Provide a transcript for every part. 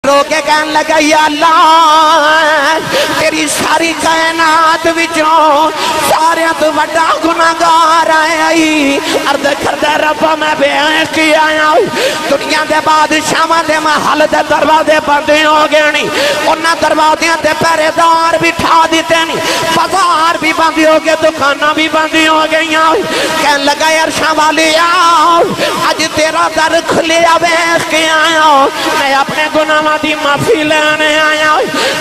رو کے کہنے لگا یا اللہ تیری ساری کائنات وچوں سارے تو بڑا گناہگار آئی عرض کردے ربا میں بے عیش کی آیا دنیا دے بادشاہاں دے محل دے دروازے بندے ہو گئے نہیں انہاں دروازیاں دے پہرے دار بھی ٹھا دیتے نہیں بازار بھی بندی ہو گئے دکانہ بھی بندی ہو گئی کہنے لگا عرشاں والی آؤ آج تیرا در کھلیا بیش کی آیا میں اپنے گناہ دی معافی لینے آیا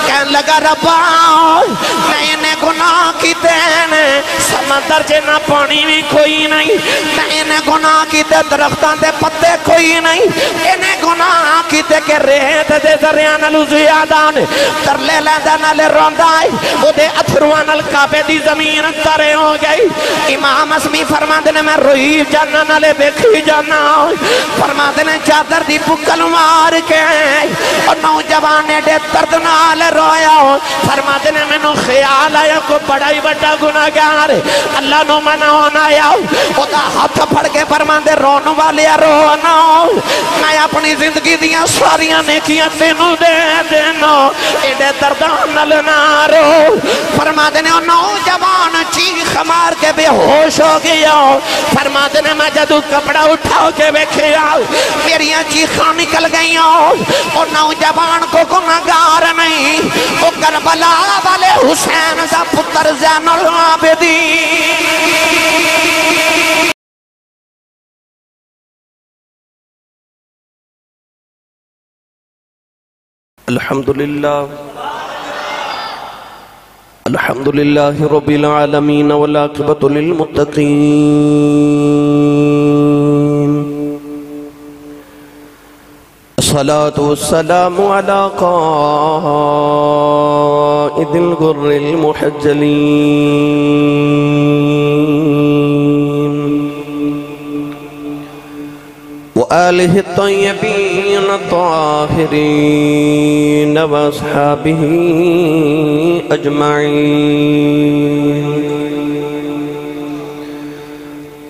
کہنے لگا ربا میں انہیں گناہ کی دینے سمندر جنہ پانی بھی کوئی نہیں میں انہیں گناہ کی دے درختان دے پتے کوئی نہیں انہیں گناہ کی دے کہ ریت دے ذریعہ نلو زیادان تر لے لیندہ نلے روندائی وہ دے اتھروان القابے دی زمین ترے ہو گئی امام اسمی فرما دینے میں روئی جانا نلے بیکھی جانا فرما دینے چادر دی پکل مار کے اور نوجوانے دے درد نال رویا فرما دینے میں نو خیال آیا کو بڑائی بڑا گناہگار اللہ نو منع ہونا آیا او دا ہاتھ پھڑ کے فرما دے رونو والے رونا میں اپنی زندگی دیاں ساریاں نیکیاں تینو دے دینا ایڈے دردان نل نارو فرما دینے او نوجوان چیخ مار کے بے ہوش ہو گیا فرما دینے میں جدو کپڑا اٹھاؤ کے بیکھیا میری چیخاں نکل گئی اور نوجوان کو گناہگار نہیں وہ کربلا والے حسین دا پتر زین العابدین الحمدللہ رب العالمین والعاقبۃ للمتقین الصلاة والسلام على قائد الغر المحجلين وآله الطيبين الطاهرين وأصحابه أجمعين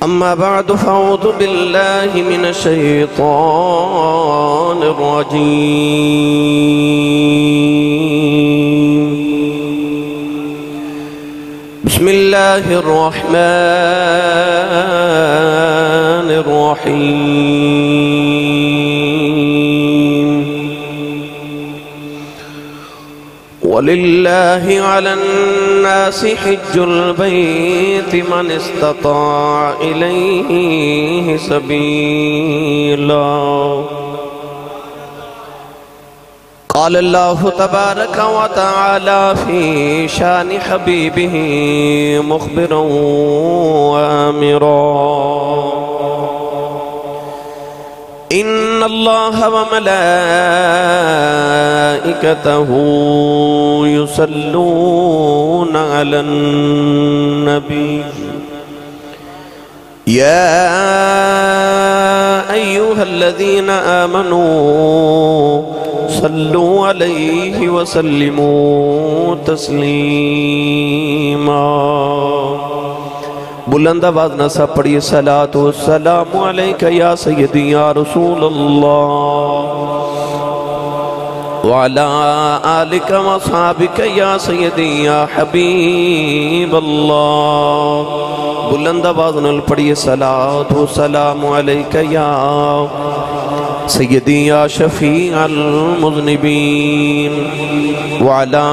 أما بعد فأعوذ بالله من الشيطان الرجيم بسم الله الرحمن الرحيم ولله على الناس حج البيت من استطاع إليه سبيلا قال الله تبارك وتعالى في شان حبيبه مخبرا وآمرا إن الله وملائكته يصلون على النبي يا أيها الذين آمنوا صلوا عليه وسلموا تسليما بلند آواز نہ سب پڑھیے صلاة والسلام علیکہ یا سیدی یا رسول اللہ وعلا آلک وصحابک یا سیدی یا حبیب اللہ بلند آواز نہ پڑھیے صلاة والسلام علیکہ یا سیدی یا شفیع المذنبین وعلا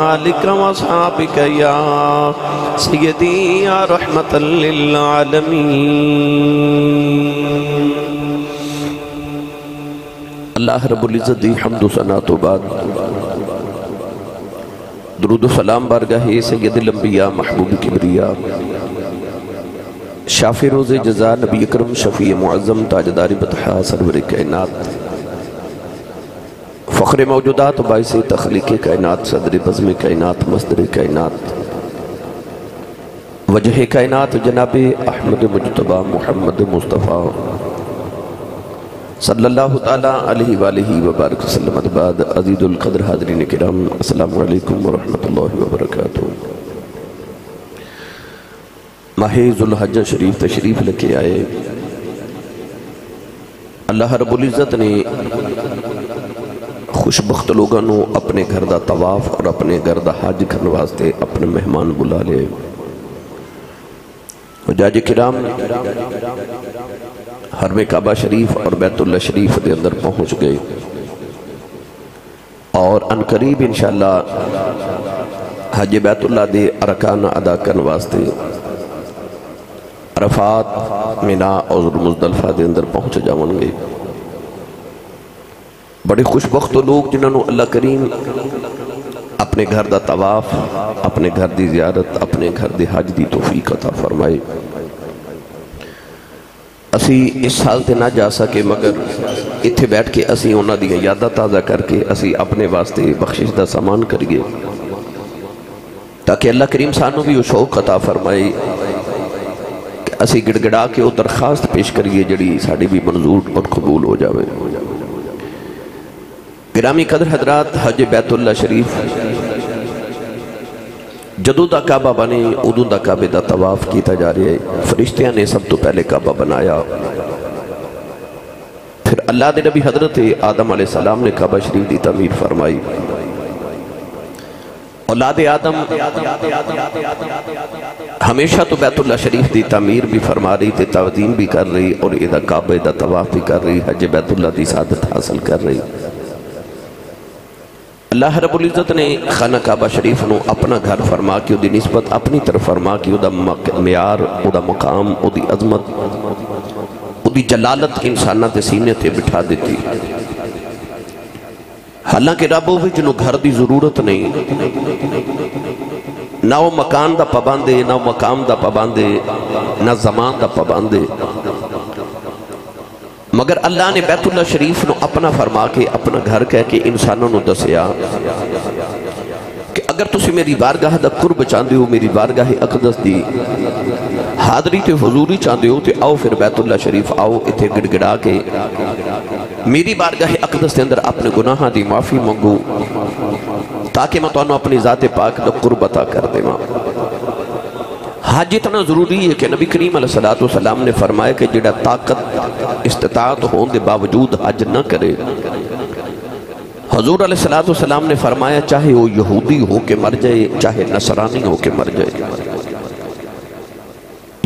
آلک وصحابک یا سیدی یا رحمت للعالمین اللہ رب العزت دی حمد و ثنا تو بعد درود و سلام بارگاہ سید الانبیاء محبوب کبریا شافی روز جزا نبی اکرم شفیع معظم تاجدار بطحا سرور کائنات فخر موجودات باعث تخلیق کائنات صدر بزم کائنات مصدر کائنات وجہ کائنات جناب احمد مجتبہ محمد مصطفیٰ صلی اللہ تعالیٰ علیہ وآلہ وبارک وسلم بعد عزیز القدر حاضرین کرام السلام علیکم ورحمۃ اللہ وبرکاتہ ماہ ذوالحجہ شریف تشریف لکے آئے اللہ رب العزت نے خوش بخت لوگوں نو اپنے گھر دا طواف اور اپنے گھر دا حج کرنے واسطے اپنے مہمان بلا لے۔ حجاج کرام حرم کعبہ شریف اور بیت اللہ شریف دے اندر پہنچ گئے، اور ان قریب انشاءاللہ حج بیت اللہ دے ارکان ادا کرنے واسطے عرفات، مینا اور مزدلفہ دے اندر پہنچ جاؤں گے۔ بڑے خوش بخت لوگ جنہوں اللہ کریم اپنے گھر دا طواف، اپنے گھر دی زیارت، اپنے گھر دی حج دی توفیق عطا فرمائے۔ اسی اس سال تے نہ جا سکے، مگر اتھے بیٹھ کے اسی انہاں دی یاداں تازہ کر کے اسی اپنے واسطے بخشش دا سامان کریے، تاکہ اللہ کریم سانوں بھی وہ شوق عطا فرمائے کہ اسی گڑ گڑا کے وہ درخواست پیش کریے جڑی ساڑی بھی منظور اور قبول ہو جاوے۔ گرامی قدر حضرات، حج بیت اللہ شریف جدو دا کعبہ بنے ادو دا کعبہ دا طواف کیتا جا رہے ہیں۔ فرشتیاں نے سب تو پہلے کعبہ بنایا، پھر اللہ دے نبی حضرت آدم علیہ السلام نے کعبہ شریف دی تعمیر فرمائی۔ اولاد آدم ہمیشہ تو بیت اللہ شریف دی تعمیر بھی فرما رہی تھی، تعظیم بھی کر رہی، اور ادھا کعبہ دا طواف بھی کر رہی، حج بیت اللہ دی سعادت حاصل کر رہی۔ اللہ رب العزت نے خانہ کعبہ شریف نو اپنا گھر فرما کے دی نسبت اپنی طرف فرما کے دا معیار، دا مقام، دی عظمت، دی جلالت انسانہ تے سینے تے بٹھا دیتی۔ حالانکہ رب ہوئے جنہوں گھر دی ضرورت نہیں، نہ وہ مکان دا پابندے، نہ وہ مقام دا پابندے، نہ زمان دا پابندے، مگر اللہ نے بیت اللہ شریف نو اپنا فرما کے اپنا گھر کہہ کے انسانوں نو دسیا کہ اگر تسی میری بارگاہ دا قرب چاندے ہو، میری بارگاہ اقدس دی حاضری تے حضوری چاندے ہو، تے آؤ پھر بیت اللہ شریف آؤ، اتھے گڑ گڑا کے میری بارگاہ اقدس دے اندر اپنے گناہاں دی معافی منگو، تاکہ میں تو اپنی ذات پاک دا قرب عطا کر دے ماں۔ حج اتنا ضروری ہے کہ نبی کریم علیہ السلام نے فرمایا کہ جڑا طاقت استطاعت ہون دے باوجود حج نہ کرے، حضور علیہ السلام نے فرمایا چاہے وہ یہودی ہو کے مر جائے، چاہے نصرانی ہو کے مر جائے،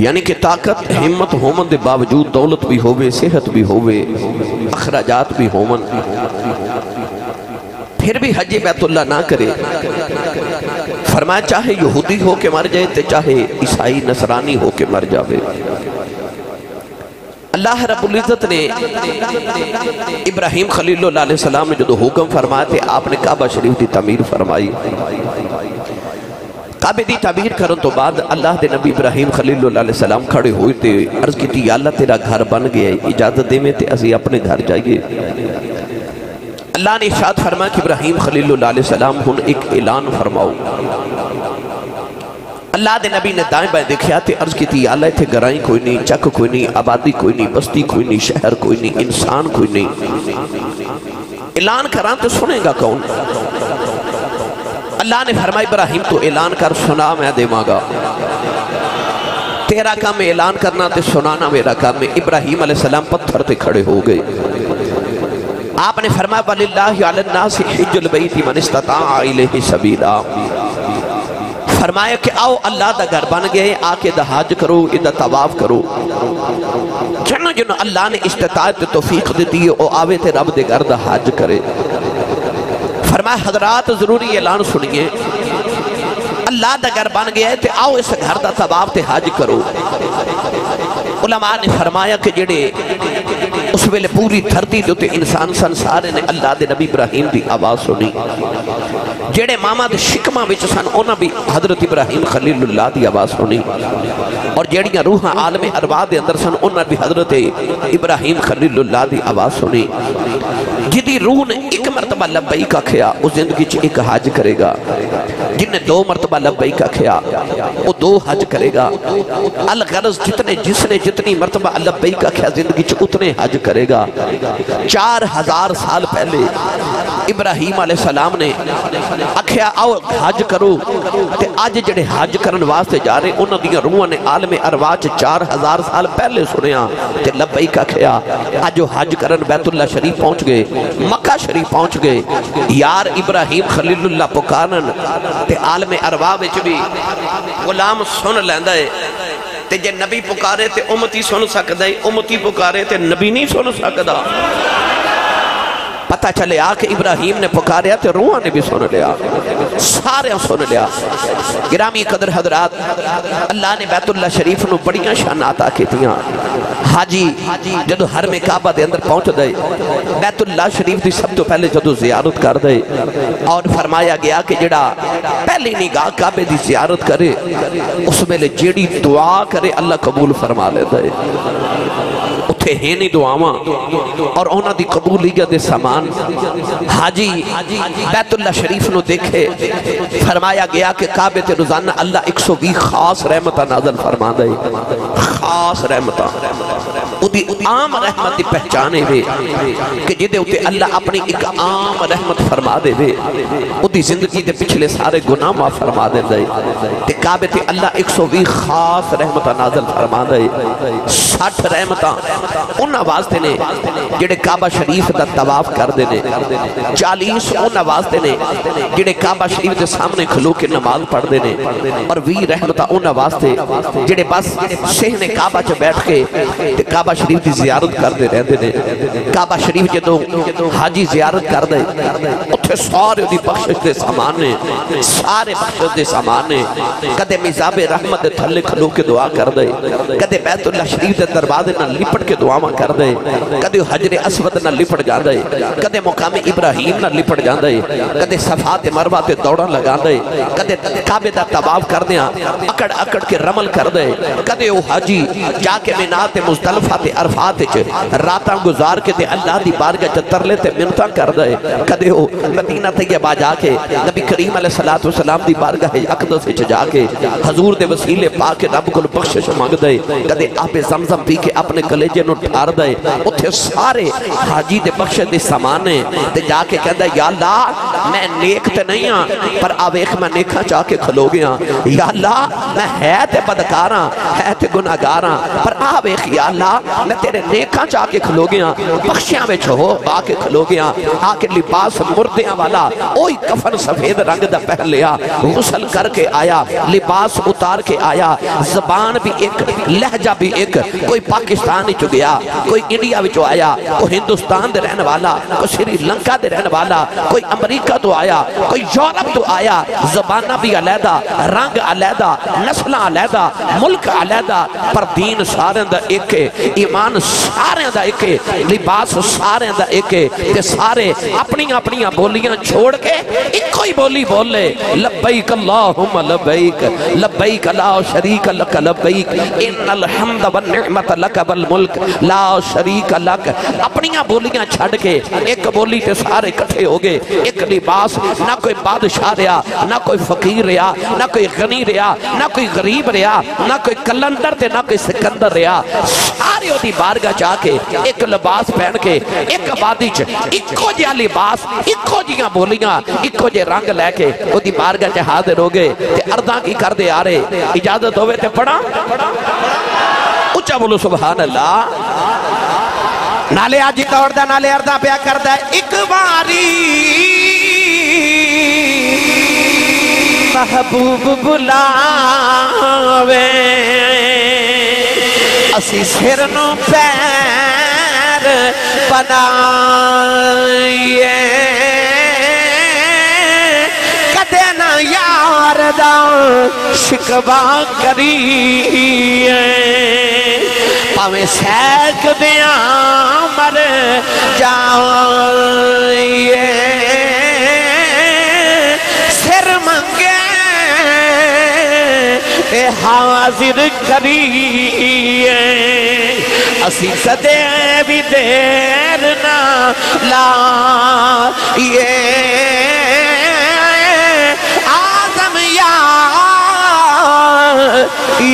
یعنی کہ طاقت ہمت ہومن دے باوجود دولت بھی ہوئے، صحت بھی ہوئے، اخراجات بھی ہومن، پھر بھی حج بیت اللہ نہ کرے، فرمایا چاہے یہودی ہو کے مر جائے تے چاہے عیسائی نصرانی ہو کے مر جاوے۔ اللہ رب العزت نے ابراہیم خلیل اللہ علیہ السلام نے جو حکم فرمایا تھے، آپ نے کعبہ شریف دی تعمیر فرمائی۔ کعبہ دی تعمیر کرن تو بعد اللہ دے نبی ابراہیم خلیل اللہ علیہ السلام کھڑے ہوئے تھے، عرض کی تھی یا اللہ تیرا گھر بن گیا ہے، اجازت دے میں تے اسی اپنے گھر جائیے۔ اللہ نے ارشاد فرمایا کہ ابراہیم خلیل اللہ علیہ السلام ہن ایک اعلان فرماؤ۔ اللہ دے نبی نے دائیں بائیں دیکھیا تے عرض کی تھی یا اللہ تھے گرائیں کوئی نہیں، چک کوئی نہیں، آبادی کوئی نہیں، بستی کوئی نہیں، شہر کوئی نہیں، انسان کوئی نہیں، اعلان کران تے سنے گا کون؟ اللہ نے فرمایا ابراہیم تو اعلان کر، سنا میں دے مانگا، تیرا کام اعلان کرنا تے سنانا میرا کام ہے۔ ابراہیم علیہ السلام پتھر تے کھڑے ہو گئے، آپ نے فرمایا وَلِلَّهِ عَلَى النَّاسِ حِجُّ الْبَيْتِ مَنِ اسْتَطَاعَ إِلَيْهِ سَبِيلًا، فرمایا کہ آؤ اللہ دا گھر بن گئے، آکے دا حج کرو، ادھا طواف کرو، جنہوں جنہوں اللہ نے استطاعت توفیق دیتی ہے او آوے تے رب دے گھر دا حج کرے۔ فرمایا حضرات ضروری اعلان سنیے، اللہ دا گھر بن گیا ہے تے آؤ اس گھر دا طواف تے حج کرو۔ علماء نے فرمایا کہ جڑے اس ویلے پوری دھرتی جو تے انسان سنسارے نے اللہ دے نبی ابراہیم دی آواز سنی، جڑے ماما دے شکمہ وچ سن اونا بھی حضرت ابراہیم خلیل اللہ دی آواز سنی، اور جڑیاں روحاں عالم ارواح دے اندر سن اونا بھی حضرت ابراہیم خلیل اللہ دی آواز سنی۔ جدی روح نے ایک مرتبہ لبیک کہا اس زندگی چ ایک حج کرے گا، جن نے 2 مرتبہ لبیک کہا وہ 2 حج کرے گا الغرض جس نے جتنی مرتبہ لبیک کہا زندگی اتنے حج کرے گا 4000 سال پہلے ابراہیم علیہ السلام نے آکھیا آؤ حج کرو تے آج جڑے حج کرن واسطے جا رہے انہوں دیاں روحاں نے عالم ارواح 4000 سال پہلے سنیا تے لبیک کہا آج حج کرن بیت اللہ شریف پہنچ گئے مکہ شریف پہنچ گئے یار ابراہیم خلیل اللہ پکارن تے عالم ارواح وچ بھی غلام سن لیندا ہے تے جے نبی پکارے تے امتی سن سکدا ہے امتی پکارے تے نبی نہیں سن سکدا پتہ چلے کہ ابراہیم نے پکاریا تے روحاں نے بھی سن لیا سارے سن لیا گرامی قدر حضرات اللہ نے بیت اللہ شریف نو بڑیاں شانات کیتیاں حاجی جدو حرم کعبہ دے اندر پہنچ دے بیت اللہ شریف دی سب تو پہلے جدو زیارت کر دے اور فرمایا گیا کہ جڑا پہلی نگاہ کعبے دی زیارت کرے اس میں لے جیڑی دعا کرے اللہ قبول فرما لے دے اتھے ہیں نہیں دعاواں اور اونا دی قبولیت دے سامان حاجی بیت اللہ شریف نو دیکھے فرمایا گیا کہ کعبے تے روزانہ اللہ 120 خاص رحمتہ نازل فرما دے خاص رحمتہ ادھی عام رحمت دی پہچانے وے کہ جدے اتھے اللہ اپنی ایک عام رحمت فرما دے وے ادھی زندگی دے پچھلے سارے گناہ معاف فرما دے دے تے کعبے تے اللہ 120 خاص رحمتہ نازل فرما دے 60 رحمتہ ان واسطے نے جڑے کعبہ شریف دا طواف کر دے نے 40 ان واسطے نے جڑے کعبہ شریف دے سامنے کھلو کے نماز پڑھ دے نے اور 20 رحمتہ ان واسطے جڑے بس صحن کعبہ چ بیٹھ کے تے کعبہ شریف دی زیارت کر دے رہندے نے کعبہ شریف جدوں حاجی زیارت کر دے اتھے سارے دی بخشش دے سامان نے سارے بخشش دے سامان نے کدے میزاب رحمت دے تھلے کھلو کے دعا کر دے کدے بیت اللہ شریف دے دروازے نہ لپٹ کے دعاواں کر دے کدے حجر اسود نہ لپٹ جا دے کدے مقام ابراہیم نہ لپٹ جا دے کدے صفا تے مروہ تے دوڑا لگا دے کدے کعبے دا طواف کر دیا اکڑ اکڑ کے رمل کر دے کدے او حاجی جا کے مینا تے مزدلفہ تے عرفات تے راتاں گزار کے تے اللہ دی بارگاہ تے ترلے تے منتاں کر دے کدے او مدینہ طیبہ جا کے نبی کریم علیہ السلام دی بارگاہ اقدس وچ جا کے حضور دے وسیلے پا کے رب کول بخشش مانگ دے کدے آب زمزم پی کے اپنے کلیجے نو ٹھار دے اتھے سارے حاجی دے بخش دے سامانے تے جا کے کہندہ یا اللہ میں نیک تے نہیں ہاں پر آویخ میں نیکھاں چاہ کے کھلو گیا یا اللہ میں ہے تے بدکاراں ہے تے گناہگاراں پر آویخ یا اللہ میں تیرے نیکھاں چاہ کے کھلو گیا بخشیاں میں چھو آ کے کھلو گیا آ کے لباس مردیاں والا اوئی کفن سفید رنگ دا پہن لیا غسل کر کے آیا لباس اتار کے آیا زبان بھی ایک لہجہ بھی ایک کوئی پاکستانی چو گیا کوئی انڈیا وچو آیا کوئی ہندوستان دے رہن والا کوئی سری لنکا دے رہن والا کوئی امریکہ تو آیا کوئی یورپ تو آیا زبانہ بھی علیدہ رنگ علیدہ نسلہ علیدہ ملک علیدہ پر دین سارے دا ایک ایمان سارے دا ایک لباس سارے دا ایک تے سارے اپنی اپنی بولیاں چھوڑ کے ایک کوئی بولی بول لے لبیک اللہم لبیک لبیک لا شریک لک لبیک ان الحمد والنعمت لک والملک لا شریک لک اپنی بولیاں چھڑ کے ایک بولی تے سارے کٹھے ہو گئے ایک لباس نہ کوئی بادشاہ رہا نہ کوئی فقیر رہا نہ کوئی غنی رہا نہ کوئی غریب رہا نہ کوئی کلندر تے نہ کوئی سکندر رہا سارے ہوتی بارگاہ جا کے ایک لباس پہن کے ایک وادی چ اکو جیا لباس اکو جیا بولیاں اکو جے رنگ لے کے ہوتی بارگاہ چ حاضر ہو گئے تے ارداں کی کر دے آ رہے اجازت ہوئے تے پڑھا اچھا بولو سبحان اللہ نالے آجی توڑ دا نالے اردہ پیا کر دا ایک باری محبوب بلاوے اسی سر نو پیر بنائیے کدے نہ یار دا شکوا کریے پاویں سیک دیاں مر جائیے سر منگے اے حاضر کریے اسی کدے بھی دیر نہ لائیے آدم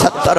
70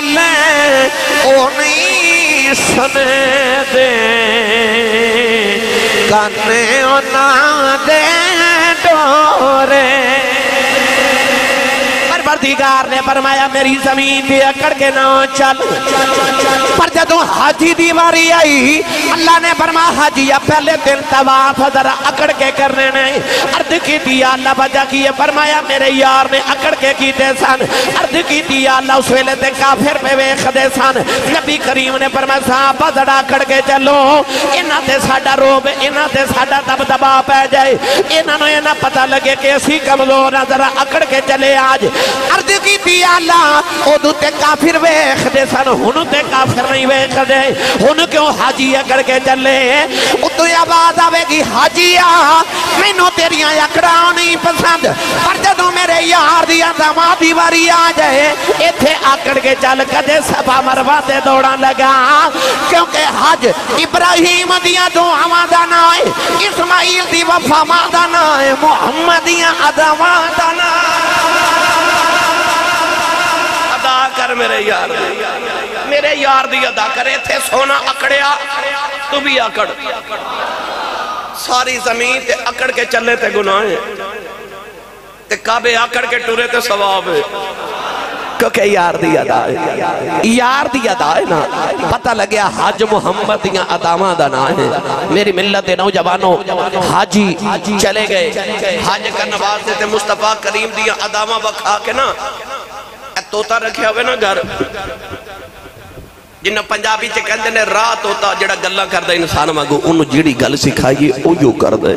گل او نہیں سنے دے کانے انہاں دے ڈورے پروردگار نے فرمایا میری زمین پہ اکڑ کے نہ چل پر جدوں حاجی دی واری آئی اللہ نے فرمایا حاجیہ پہلے دن طواف ذرا اکڑ کے کرنے نہیں عرض کی دیا اللہ بجا کی فرمایا میرے یار نے اکڑ کے کیتے سن عرض کی دیا اللہ اس ویلے تے کافر پہ ویکھ دے سن نبی کریم نے فرمایا صحابہ ذرا اکڑ کے چلو انہاں تے ساڈا روب انہاں تے ساڈا دبدبا پہ جائے انہاں نوں یہ نہ پتہ لگے کہ اسی کمزور ہیں ذرا اکڑ کے چلے آج عرض کی دی اللہ ادھو تے کافر ویکھ دے سن ہنو تے کافر نہیں ویکھ دے ہنو کیوں حاجی اکڑ کے چلے ادھو آواز آوے گی حاجیہ میں نو تیریاں اکڑاں نہیں پسند پر جدوں میرے یار دیا دمادی واری آ جائے ایتھے اکڑ کے چل کدے صفا مروہ تے دوڑاں لگا کیونکہ حج ابراہیم دیا دعاواں دا نام ہے اسماعیل دی وفا دا نام ہے محمد دیا عداواں دا نام کر میرے یار دی ادا کرے تھے سونا اکڑیا تو بھی اکڑ ساری زمین تے اکڑ کے چلے تے گناہ ہیں تے کعبے اکڑ کے ٹورے تے ثواب ہے کیونکہ یار دی ادا ہے یار دی ادا ہے نا پتہ لگیا حج محمد دیا ادامہ دا نا ہے میری ملت نوجوانوں حاجی چلے گئے حج کا نوازے تے مصطفیٰ کریم دیا ادامہ بکھا کے نا توتا رکھے ہوئے نا گھر جنہاں پنجابی چے کہندے نے راہ توتا جڑا گلہ کردہ انسان مانگو انہوں جیڑی گل سکھائیے او یوں کردے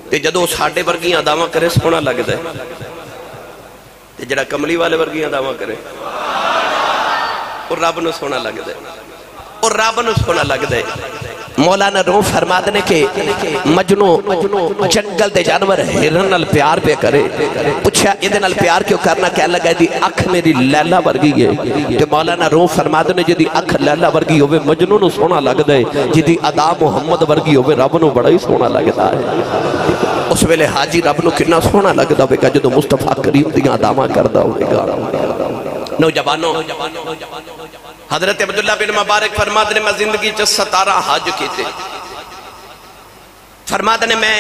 تے جدو ساڑھے ورگیاں دعویٰ کرے سونا لگ دے تے جڑا کملی والے ورگیاں دعویٰ کرے اور رب نو سونا لگ دے اور رب نو سونا لگ دے مولانا روم فرما دینے کہ مجنو جنگل دے جانور ہرن نال پیار پہ کرے پوچھا ادھے نال پیار کیوں کرنا کہہ لگا دی اکھ میری لیلہ ورگی ہے کہ مولانا روم فرما دینے جدی اکھ لیلہ ورگی ہوئے مجنو نو سونا لگ دے جدی ادا محمد ورگی ہوئے رب نو بڑا ہی سونا لگتا ہے اس ویلے حاجی رب نو کنا سونا لگتا ہوئے گا جدو مصطفیٰ کریم دیاں دامہ کردہ ہوئے گا نوجوانوں حضرت عبداللہ بن مبارک فرماد نے میں زندگی چا 17 حج کی تھے فرماد نے میں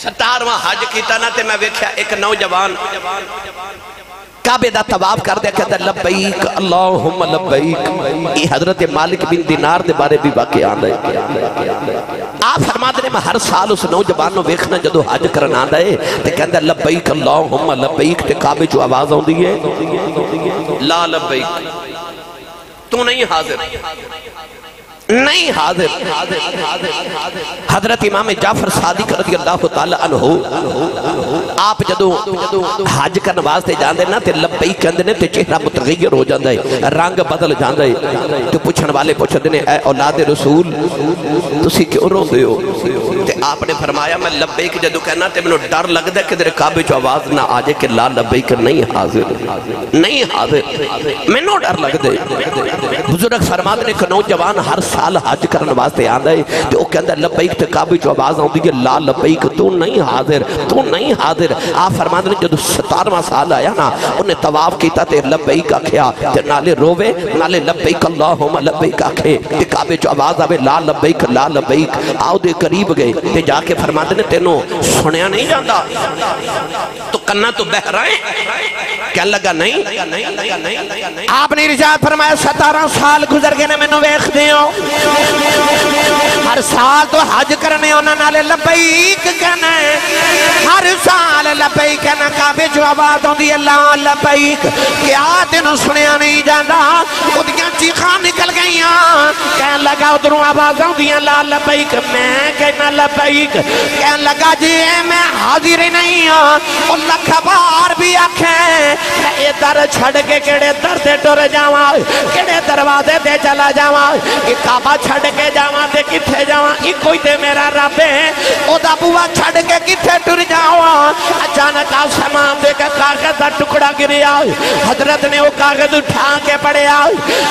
17واں حج کیتا نا تے میں ویکھیا ایک نوجوان کعبے دا طواف کر دیا کہتا لبیک اللہم لبیک یہ حضرت مالک بن دینار دے بارے بھی واقع آن دے آپ فرماتے ہیں میں ہر سال اس نوجوان نو ویکھنا جدو حج کرنا آن دے تے کہتا لبیک اللہم لبیک تے کعبے جو آواز آن دی ہے لا لبیک تو نہیں حاضر نہیں حاضر حضرت امام جعفر صادق رضی اللہ تعالیٰ عنہ آپ جدو حج کا نوازتے جاندے نا تے لبیک کہندے نے تے چہرہ متغیر ہو جاندے رنگ بدل جاندے تو پوچھن والے پوچھتے نے اے اولاد رسول تسی کیوں رو دے ہو تے آپ نے فرمایا میں لبیک جدو کہنا تے میں ڈر لگ دے کہ در کعبے جو آواز نہ آجے کہ لا لبیک نہیں حاضر نہیں حاضر میں نو ڈر لگ دے بزرگ فرماتے نے کہ نوجوان ہر سال حج کرنے واسطے آندھا ہے تو وہ کہندہ لبیک تے کعبے جو آواز آندھی ہے لا لبیک تو نہیں حاضر تو نہیں حاضر آپ فرماتے نے جدو 17واں سال آیا نا انہیں طواف کیتا تے لبیک آکھیا تے نالے روے نالے لبیک اللہم لبیک آکھے تے کعبے جو آواز آوے لا لبیک آؤ دے قریب گئے تے جا کے فرماتے نے تینوں سنیا نہیں جاندہ تو کنا تو بہ رہے کیا لگا نہیں آپ نے رجاعت فرمایا 17 سال گزر گئے نے میں نو ویخ دیوں ہر سال تو حج کرنے انہوں نالے لبیک کہنا ہے ہر سال لبیک کہنا کعبے جو آواز ہوں دی اللہ لبیک کیا تینوں سنیا نہیں جاندہ ادھیاں چیخاں نکل گئیاں کہنے لگا ادھروں آواز ہوں دی اللہ لبیک میں کہنا لبیک کہنے لگا جی میں حاضر نہیں ہوں اللہ خبار بھی آکھیں اے در چھڑ کے کڑے در دے ٹور جاواں کڑے دروازے دے چلا جاواں کعبہ چھڑ کے جاواں تے کتھے جاواں ایک کوئی تے میرا رب ہے او دا بوا چھڑ کے کتھے ٹر جاواں اچانک آسمان دے کے کاغذ دا ٹکڑا گریا حضرت نے وہ کاغذ اٹھا کے پڑھیا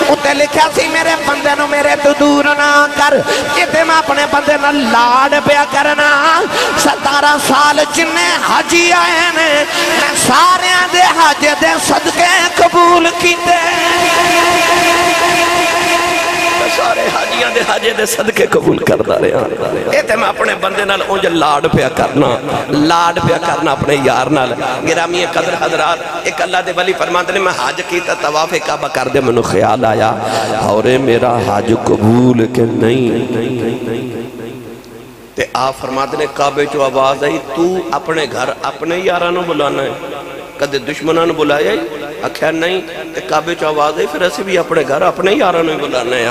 اتے لکھا سی میرے بندے نو میرے تو دور نہ کر کتے میں اپنے بندے نو لاڈ پیا کرنا 17 سارا سال جنے حجی آئے نے میں سارے دے حج دے صدقے قبول کیتے سارے حاجیاں دے حاجے دے صدقے قبول کردا رہا اے تے میں اپنے بندے نال اونج لاڈ پیا کرنا اپنے یار نال گرامی قدر حضرات ایک اللہ دے ولی فرماتے نے میں حج کیتا طواف کعبہ کر دے منو خیال آیا اور میرا حج قبول کہ نہیں تے آپ فرماتے نے کعبے چو آواز آئی تو اپنے گھر اپنے یارانوں بلانا ہے کدے دشمنان بلایا ہی اکھیا نہیں تے کعبے چو آواز آئی پھر اسی بھی اپنے گھر اپنے یارانوں بلانا ہے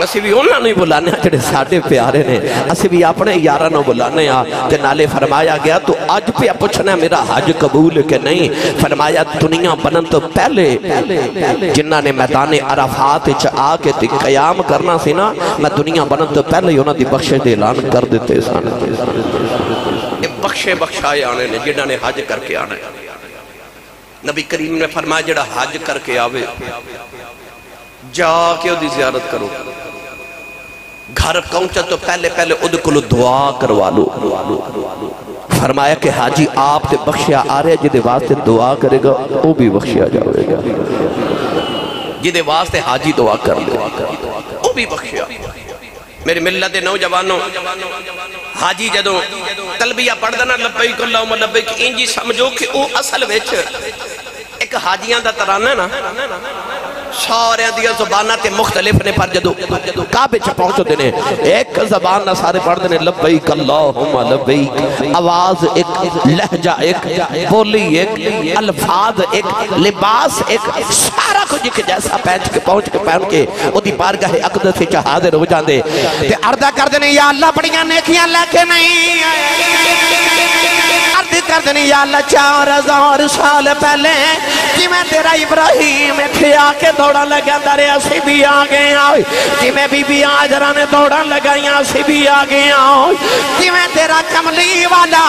اسی بھی انہوں نے بلانے ہیں جڑے ساڑھے پیارے نے اسی بھی اپنے یارانوں بلانے ہیں تے نالے فرمایا گیا تو آج پہ پوچھنا میرا حج قبول کہ نہیں فرمایا دنیا بنن تو پہلے جنہ نے میدان عرفات آ کے قیام کرنا سی نا میں دنیا بنن تو پہلے انہوں دی بخشش دے اعلان کر دیتے سانے یہ بخشائے آنے نے جنہ نے حج کر کے آنے نبی کریم نے فرمایا جڑا حج کر کے آوے جا کے دی زیارت کرو گھر پہنچا تو پہلے ادھکلو دعا کروا لو فرمایا کہ حاجی آپ تے بخشیا آ رہے جدے واسطے دعا کرے گا وہ بھی بخشیا جاوے گا جدے واسطے حاجی دعا کر لے وہ بھی بخشیا میری ملت نوجوانوں حاجی جدوں تلبیہ پڑھ دینا لبیک اللہم لبیک انجی سمجھو کہ وہ اصل ویچ ایک حاجیاں دا ترانہ نا سارے دیا زبانہ تے مختلف نے پر جدو کعبے چھ پہنچو دینے ایک زبان نہ سارے پڑھ دینے لبیک اللہم لبیک آواز ایک لہجہ ایک بولی ایک الفاظ ایک لباس ایک سارا کچھ ایک جیسا پہنچ کے وہ دی بارگاہ اقدس سے حاضر ہو جاندے تے عرضہ کر دینے یا اللہ بڑیاں نیکیاں لے کے نہیں عرض کر دینے یا اللہ 4000 سال پہلے جی میں تیرا ابراہیم کھیا کے دوڑا لگا دارے اسی بھی آگے آئے جی میں بی بی آجرہ نے دوڑا لگائیاں اسی بھی آگے آئے جی میں تیرا کملی والا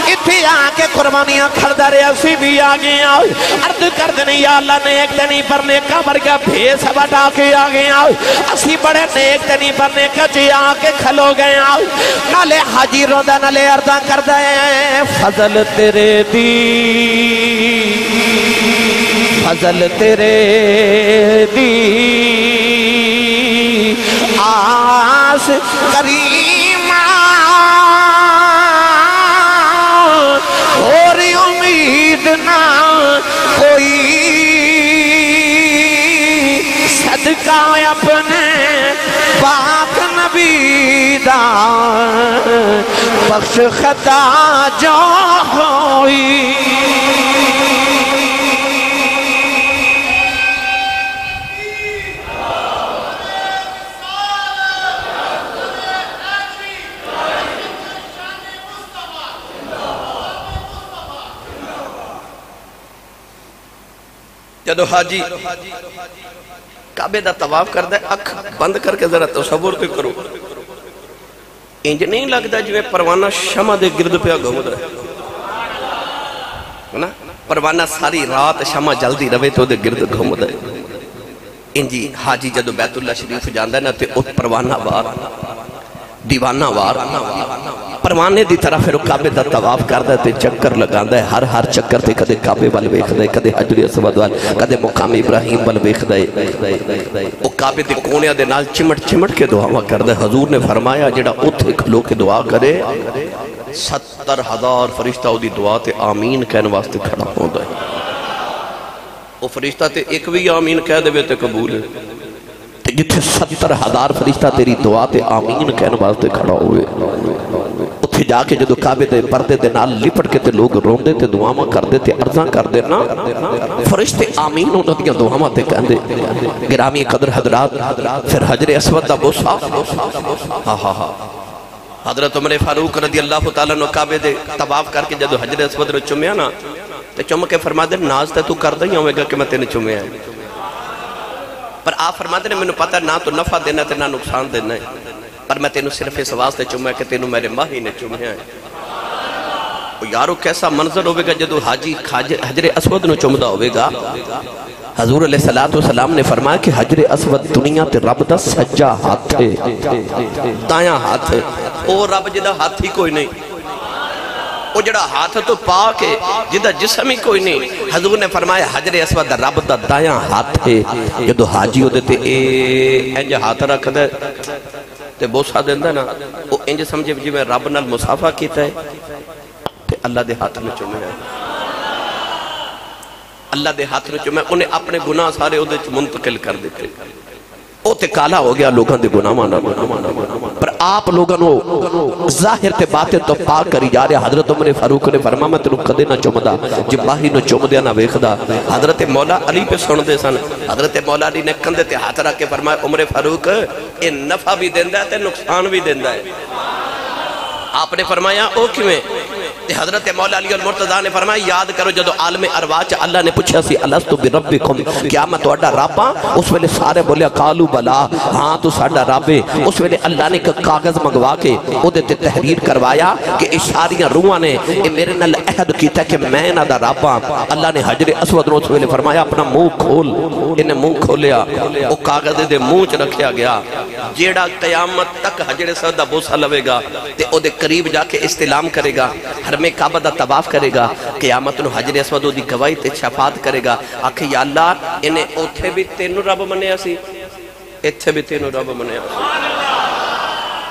اتھی آکے قربانیاں کھڑ دارے اسی بھی آگے آئے عرض کر دینے یا اللہ نیک تنی پر نیکا برگا بھیس بٹا کے آگے آئے اسی بڑے نیک تنی پر نیکا جی آکے کھلو گئے آئے نالے حاجی روندہ نالے عرضہ کر دے فضل تیرے دی فضل تیرے دی آس کریمہ اور امید نہ کوئی صدقہ اپنے پاک نبی دا بخش خطا جو ہوئی جدو حاجی کعبے دا طواف کر دے اکھ بند کر کے ذرا تصور تو کرو انج نہیں لگتا جو پروانہ شمع دے گرد پہ گھوم رہے پروانہ ساری رات شمع جلدی روے تو دے گرد گھوم رہے انجی حاجی جدو بیت اللہ شریف جاندہ ہے نا تے ات پروانہ وار دیوانہ وار پروانے دی طرف پھر کعبے دا طواف کردہ تے چکر لگاندہ ہے ہر چکر تے کدے کعبے وال ویکھ دے کدے حجر اسود وال کدے مقام ابراہیم وال ویکھ دے او کعبے دے کونیاں دے نال چمٹ کے دعا کردہ حضور نے فرمایا جڑا اتھے کھلو کے دعا کرے 70,000 فرشتہ او دی دعا تے آمین کہنے واسطے کھڑا ہوندہ ہے او فرشتہ تے ایک بھی آمین کہہ دے تے قبول ہے جتھے 70,000 فرشتہ تیری دعا تے آمین کہنے واسطے کھڑا ہوئے اتھے جا کے جدو کعبے دے پردے دے نال لپٹ کے تے لوگ روندے تے دعاواں کر دے تے عرضاں کر دے نا فرشتے آمین انہوں دیاں دعاواں تے کہن دے گرامی قدر حضرات پھر حجر اسود دا بوسا حضرت عمر فاروق رضی اللہ تعالیٰ نے کعبے دے طواف کر کے جدو حجر اسود رو چمیا نا تے چم کے فرما دے ناز تے تو کر دیں ہوئے گا کہ میں تینے چمیا ہے پر آپ فرماتے ہیں میں پتہ نہ تو نفع دینا تے نہ نقصان دینا ہے پر میں تینوں صرف اس واسطے چومیا کہ تینوں میرے ماہی نے چومیا ہے یارو کیسا منظر ہوئے گا جدو حاجی حجر اسود نو چومدہ ہوئے گا حضور علیہ السلام نے فرمایا کہ حجر اسود دنیا تے رب دا سجا ہاتھ ہے دایاں ہاتھ ہے او رب جدہ ہاتھ ہی کوئی نہیں وہ جڑا ہاتھ تو پاک ہے جدہ جسم ہی کوئی نہیں. حضور نے فرمایا حجر اسود رب دا دایاں ہاتھ ہے. جدو حاجی ہو دیتے انج ہاتھ رکھ دے تے بوسا دیندہ نا وہ انج سمجھے جی میں رب نال مصافہ کیتا ہے تے اللہ دے ہاتھ میں چومے ہے. اللہ دے ہاتھ میں چومے انہیں اپنے گناہ سارے او دے منتقل کر دیتے. او تے کالا ہو گیا لوگاں دے گناہ مانا پر آپ لوگاں نو ظاہر تے باطن تو پاک کری جا رہے. حضرت عمر فاروق نے فرما میں تنو کدے نہ چومدا جب باہی نو چوم دیا نہ ویکھدا. حضرت مولا علی پہ سن دے سن. حضرت مولا علی نے کندے تے ہاتھ رکھ کے فرمایا عمر فاروق اے نفع بھی دیندہ ہے تے نقصان بھی دیندہ ہے. آپ نے فرمایا او کیویں؟ حضرت مولا علی المرتضیٰ نے فرمایا یاد کرو جدو عالم ارواح اللہ نے پوچھا سی الستو بربکم کیا میں تہاڈا رب ہاں؟ اس ویلے سارے بولے قالوا بلا ہاں تو ساڈا رب ہے. اس ویلے اللہ نے ایک کاغذ منگوا کے او دے تے تحریر کروایا کہ اشاریاں روحاں نے اے میرے نال عہد کیتا کہ میں انہاں دا رب ہاں. اللہ نے حجر اسود نو اس ویلے فرمایا اپنا منہ کھول. انہیں منہ کھولیا او کاغذ دے منہ چ رکھیا گیا. جیڑا قیامت تک حجر اسود دا بوسہ لوے گا تے او دے قریب جا کے استلام کرے گا حرم کعبہ دا طواف کرے گا قیامت نو حجر اسود دی گواہی تے شفاعت کرے گا. آکھے یا اللہ انہیں اوتھے بھی تینوں رب منیا سی ایتھے بھی تینوں رب منیا سی.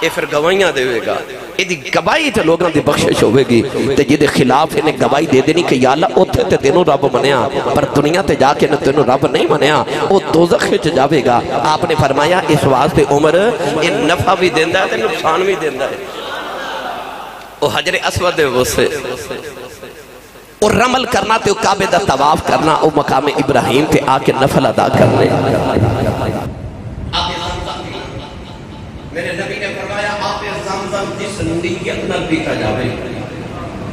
اے پھر گواہیاں دے گا. اے دی گواہی تے لوگاں دی بخشش ہوئے گی تے جے دے خلاف انہیں گواہی دے دینی کہ یا اللہ اوتھے تے تینوں رب منیا پر دنیا تے جا کے نہ تینوں رب نہیں منیا او دوزخ وچ جاوے گا. آپ نے فرمایا اس واسطے عمر اے نفع بھی دیندہ ہے تے نقصان بھی دیندہ ہے. او حجر اسود دے وسے اور رمل کرنا تے کعبے دا طواف کرنا او مقام ابراہیم تے آ کے نفل ادا کرنے. میرے نبی نے فرمایا آپ زمزم جس نیت نال پیتا جاوے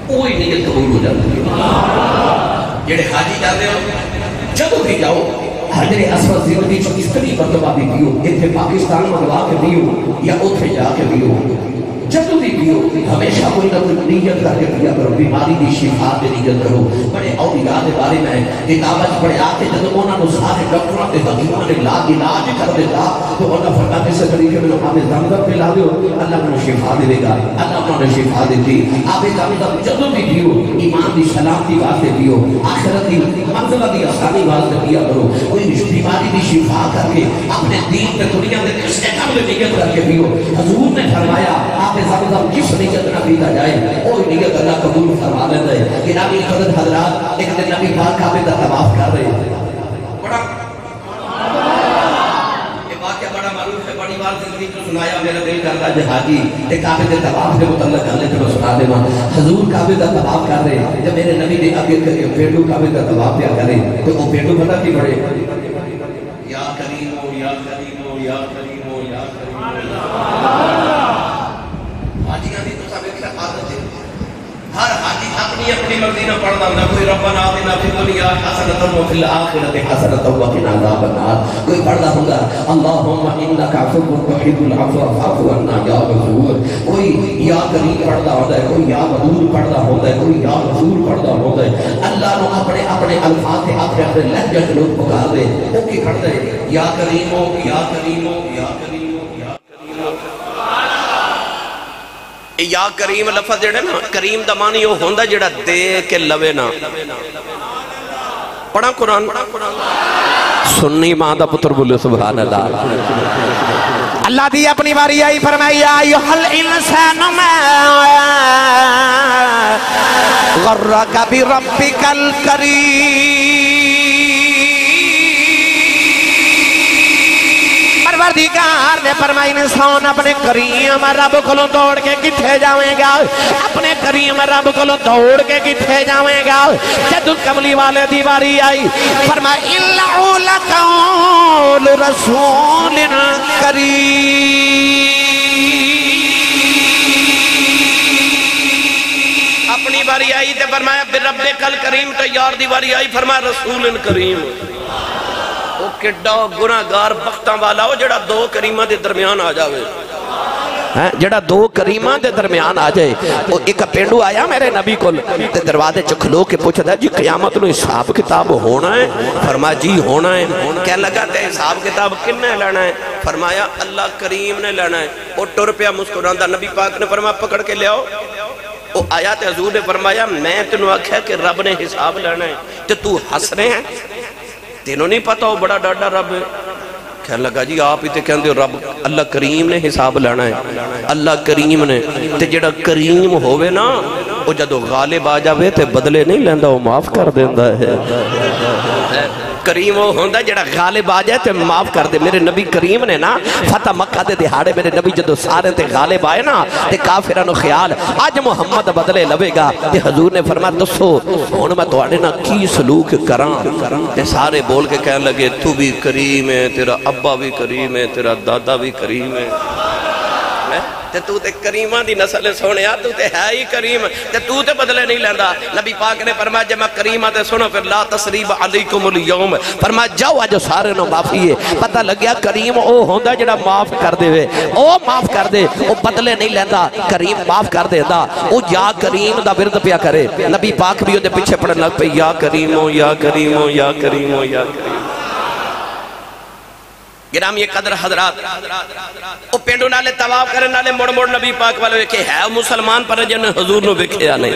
اوہی نیت قبول ہو جاتی ہے. جڑے حاجی جاتے ہو جب بھی جاؤ حجر اسود زندگی چو اس طریق مرتبہ بھی دیو اتھے پاکستان منگوا کے دیو یا اتھے جا کے دیو جب بھی دیو ہمیشہ کوئی نہ کوئی نیت کر کے دیا کرو. بیماری دی شفا دے نیت کرو. بڑے اولیاء دے بارے میں کتابت پڑھے آتے جب انہوں نے سارے ڈاکٹروں کے حکیموں نے علاج کر دیتا تو انہوں نے فرمایا اس طریقے میں آپ زمزم پہ لا دیو اللہ انہوں نے شفا دے گا. اللہ انہوں نے شفا دیتی. آپ زمزم جب بھی دیو ایمان دی سلامتی واسطے دیو آخرت دی منزلہ دی آسانی واسطے دیا کرو. کوئی بیماری دی شفا کر کے اپنے دین تے دنیا دے کسے کام دے نیت کر کے دیو. حضور نے فرمایا آپ زمزم جس نیت نہ پیتا جائے وہ نیت اللہ قبول فرما دیتا ہے. کہ نبی حضرت حضرات ایک دن نبی پاک کعبے کا طواف کر رہے ہیں. بڑا یہ واقعہ بڑا معروف ہے. بڑی بار زندگی کو سنایا میرا دل کرتا ہے حاجی ایک کعبے کے طواف کے متعلق کرنے کے سنا دینا. حضور کعبے کا طواف کر رہے ہیں. جب میرے نبی نے آگے پیڑو کعبے کا طواف کیا کرے تو وہ پیڑو پتہ کی پڑے یا کریمو یا کریمو یا کریمو یا کریمو. ہر حاجی اپنی اپنی مرضی نہ پڑھنا نہ کوئی ربنا آتنا فی الدنیا حسنۃ وفی الآخرۃ حسنۃ وقنا عذاب النار. کوئی پڑھتا ہوگا اللہم انک عفو تحب العفو فاعف عنا یا غفور. کوئی یا کریم پڑھتا ہوتا ہے کوئی یا ودود پڑھتا ہوتا ہے کوئی یا غفور پڑھتا ہوتا ہے. اللہ نے اپنے اپنے الفاظ اپنے اپنے لہجے لوگ پکار دے وہ کی پڑھتے ہیں یا کریمو یا کریمو یا کریمو یا کریمو. یا کریم لفظ جڑے نا کریم دا معنی وہ ہوندا جڑا دے کے لوے نا. پڑھا قرآن سنی ماں دا پتر بولے سبحان اللہ. اللہ دی اپنی باری آئی فرمائی یا ایھا الانسان ما غرک بربک الکریم. پروردگار نے فرمایا انسان اپنے کریم رب کولوں دوڑ کے کتھے جاویں گا. اپنے کریم رب کولوں دوڑ کے کتھے جاویں گا. جد کملی والے دی باری آئی فرمایا انہ لقول رسول کریم. اپنی باری آئی تے فرمایا بربک الکریم. تو یار دی باری آئی فرمایا رسول کریم. وہ کڈا گناہگار بختاں والا ہو جڑا دو کریمہ دے درمیان آ جاوے. جڑا دو کریمہ دے درمیان آ جائے. وہ ایک پینڈو آیا میرے نبی کو تے دروازے چکھلو کے پوچھتا ہے جی قیامت نو حساب کتاب ہونا ہے؟ فرمایا جی ہونا ہے. کہنے لگا تے حساب کتاب کن نے لینا ہے؟ فرمایا اللہ کریم نے لینا ہے. وہ ٹر پیا مسکراندہ. نبی پاک نے فرمایا پکڑ کے لے آؤ. وہ آیا تے حضور نے فرمایا میں تینوں آکھیا کہ رب نے حساب لینا ہے تے تو ہس رہے ہیں، تینوں نہیں پتا وہ بڑا ڈاڈا رب ہے؟ کہنے لگا جی آپ ہی تے کہندے رب اللہ کریم نے حساب لینا ہے، اللہ کریم نے تے جڑا کریم ہوئے نا وہ جدو غالب آ جاوے تے بدلے نہیں لیندہ وہ معاف کر دیندہ ہے۔ کریم وہ ہوندہ جڑا غالب آ جائے تے معاف کر دے۔ میرے نبی کریم نے نا فتح مکہ دے دہاڑے میرے نبی جدو سارے تے غالب آئے نا تے کافرانو خیال آج محمد بدلے لوے گا تے حضور نے فرمایا دسو ہن میں تواڈے نا کی سلوک کراں؟ تے سارے بول کے کہنے لگے تو بھی کریم ہے، تیرا ابا بھی کریم ہے، تیرا دادا بھی کریم ہے، تو تے کریمہ دی نسل سونیا تو تے ہے ہی کریم تے تو تے بدلے نہیں لیندا۔ نبی پاک نے فرمایا جب میں کریمہ تے سنو پھر لا تسریب علیکم اليوم، فرمایا جاؤ آج سارے نو معافی ہے۔ پتہ لگیا کریم او ہوندا جڑا معاف کر دے وے، او معاف کر دے، او بدلے نہیں لیندا، کریم معاف کر دے دا، او یا کریم دا ورد پیا کرے۔ نبی پاک بھی دے پیچھے پڑھن لگ پے یا کریمو یا کریمو یا کریمو یا کریم۔ گرامی قدر حضرات او پینڈو نالے تواف کرے نالے مڑ مڑ نبی پاک والے ویکھے ہے مسلمان پر جنہیں حضور نو ویکھے یا نہیں،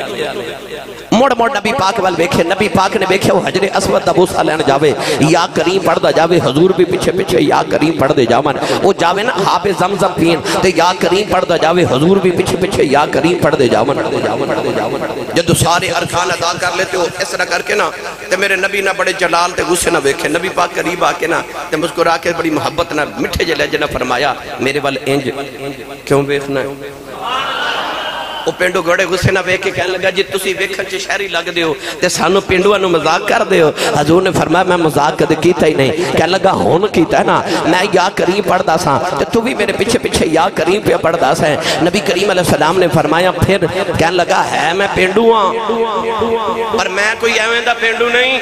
مڑ مڑ نبی پاک والے ویکھے، نبی پاک نے ویکھے وہ حجر اسود دا بوسہ لین جاوے یا کریم پڑھ دا جاوے، حضور بھی پیچھے پیچھے یا کریم پڑھ دے جاون، وہ جاوے نا آب زمزم پین تے یا کریم پڑھ دا جاوے، حضور بھی پیچھے پیچھے یا کریم پڑھ دے جاون۔ جدو سارے ارکان ادا کر لیتے ہو اس طرح کر کے نا تے میرے نبی نہ بڑے جلال تے غصے نہ ویکھے، نبی پاک قریب آ کے نا تے مسکرا کے بڑی محبت نہ مٹھے جلے جنہ فرمایا میرے وال انج کیوں ویکھنا ہے؟ وہ پینڈو گھڑے غصے نہ ویکھ کے کہنے لگا جی تسی ویکھن چ شہری لگ دے ہو تے سانو پینڈو انو مذاق کر دے ہو۔ حضور نے فرمایا میں مذاق کدے کیتا ہی نہیں، کہنے لگا ہون کیتا ہے نا، میں یا کریم پڑھ دا سا تے تو بھی میرے پیچھے پیچھے یا کریم پہ پڑھ دا سا ہے۔ نبی کریم علیہ السلام نے فرمایا پھر کہنے لگا ہے میں پینڈو ہاں پر میں کوئی ایویں دا پینڈو نہیں۔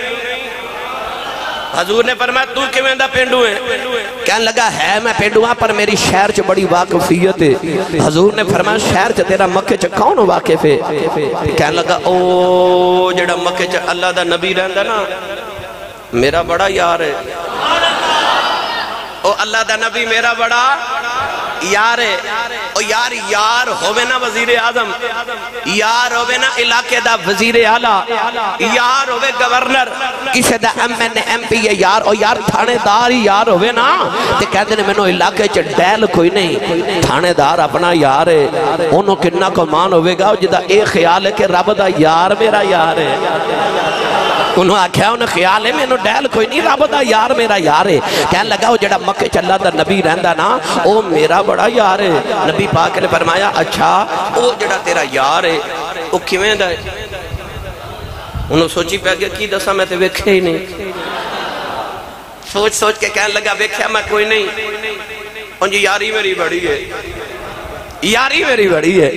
حضور نے فرمایا تو کیویں دا پینڈو ہے؟ کہنے لگا ہے میں پینڈو ہاں پر میری شہر چ بڑی واقفیت ہے۔ حضور نے فرمایا شہر چ تیرا مکے چ کون واقف ہے؟ کہنے لگا او جڑا مکے چ اللہ دا نبی رہندا نا میرا بڑا یار ہے، او اللہ دا نبی میرا بڑا یار ہے۔ او یار یار ہوئے نا وزیر اعظم، یار ہوئے نا علاقے دا وزیر اعلیٰ، یار ہوئے گورنر، کسے دا ایم این ایم پی یار، او یار تھانے دار ہی یار ہوئے نا تے کہتے ہیں میں علاقے چ ڈیل کوئی نہیں، تھانے دار اپنا یار ہے، انہوں کنہ کو مان ہوئے گا جدہ ایک خیال ہے کہ رب دا یار میرا یار ہے۔ انہوں آکھیا انہوں خیال ہے میں انہوں ڈیل کوئی نہیں، رب دا یار میرا یار ہے۔ کہنے لگا وہ جڑا مکہ چلا دا نبی رہندا نا او میرا بڑا یار ہے۔ نبی پاک نے فرمایا اچھا او جڑا تیرا یار ہے او کیویں دا ہے؟ انہوں سوچی پہ گیا کی دسا میں تے ویکھے ہی نہیں، سوچ سوچ کے کہنے لگا ویکھیا میں کوئی نہیں، انجی یاری میری بڑی ہے، یاری میری بڑی ہے۔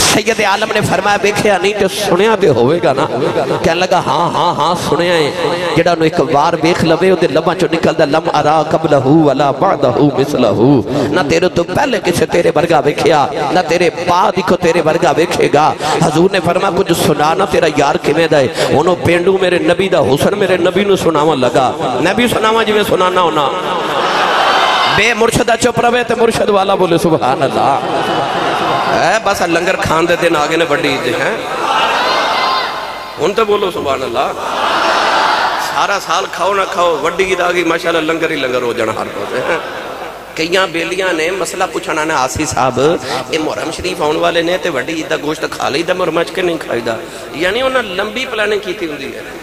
سید عالم نے فرمایا ویکھیا نہیں تو سنیا تے ہوئے گا نا؟ کہنے لگا ہاں ہاں ہاں سنیا ہے، جڑا انہوں ایک بار ویکھ لوے دے لباں چو نکل دا لم ارا قبلہو ولا بعدہو مثلہو، نہ تیرے تو پہلے کسے تیرے برگا ویکھیا نہ تیرے بعد کو تیرے برگا ویکھے گا۔ حضور نے فرمایا کچھ سنانا تیرا یار کمیں دائے، انہوں پینڈو میرے نبی دا حسن میرے نبی نو سناوا لگا، نبی سناوا جی میں سنانا ہونا بے مرشدہ چپ روے تے مرشد والا بولے سبحان اللہ، بس لنگر کھان دے دن آگے نے بڑی عید ہیں ان تے بولو سبحان اللہ، سارا سال کھاؤ نہ کھاؤ وڈی عید آگئی ماشاءاللہ لنگر ہی لنگر ہو جانا ہر پوتے ہیں۔ کئیاں بیلیاں نے مسئلہ پوچھانا نے آسی صاحب اے محرم شریف آن والے نے تے وڈی عید دا گوشت کھا لئی دا مرمچ کے نہیں کھائی دا، یعنی انہاں لمبی پلاننگ کی تھی ہوندی ہے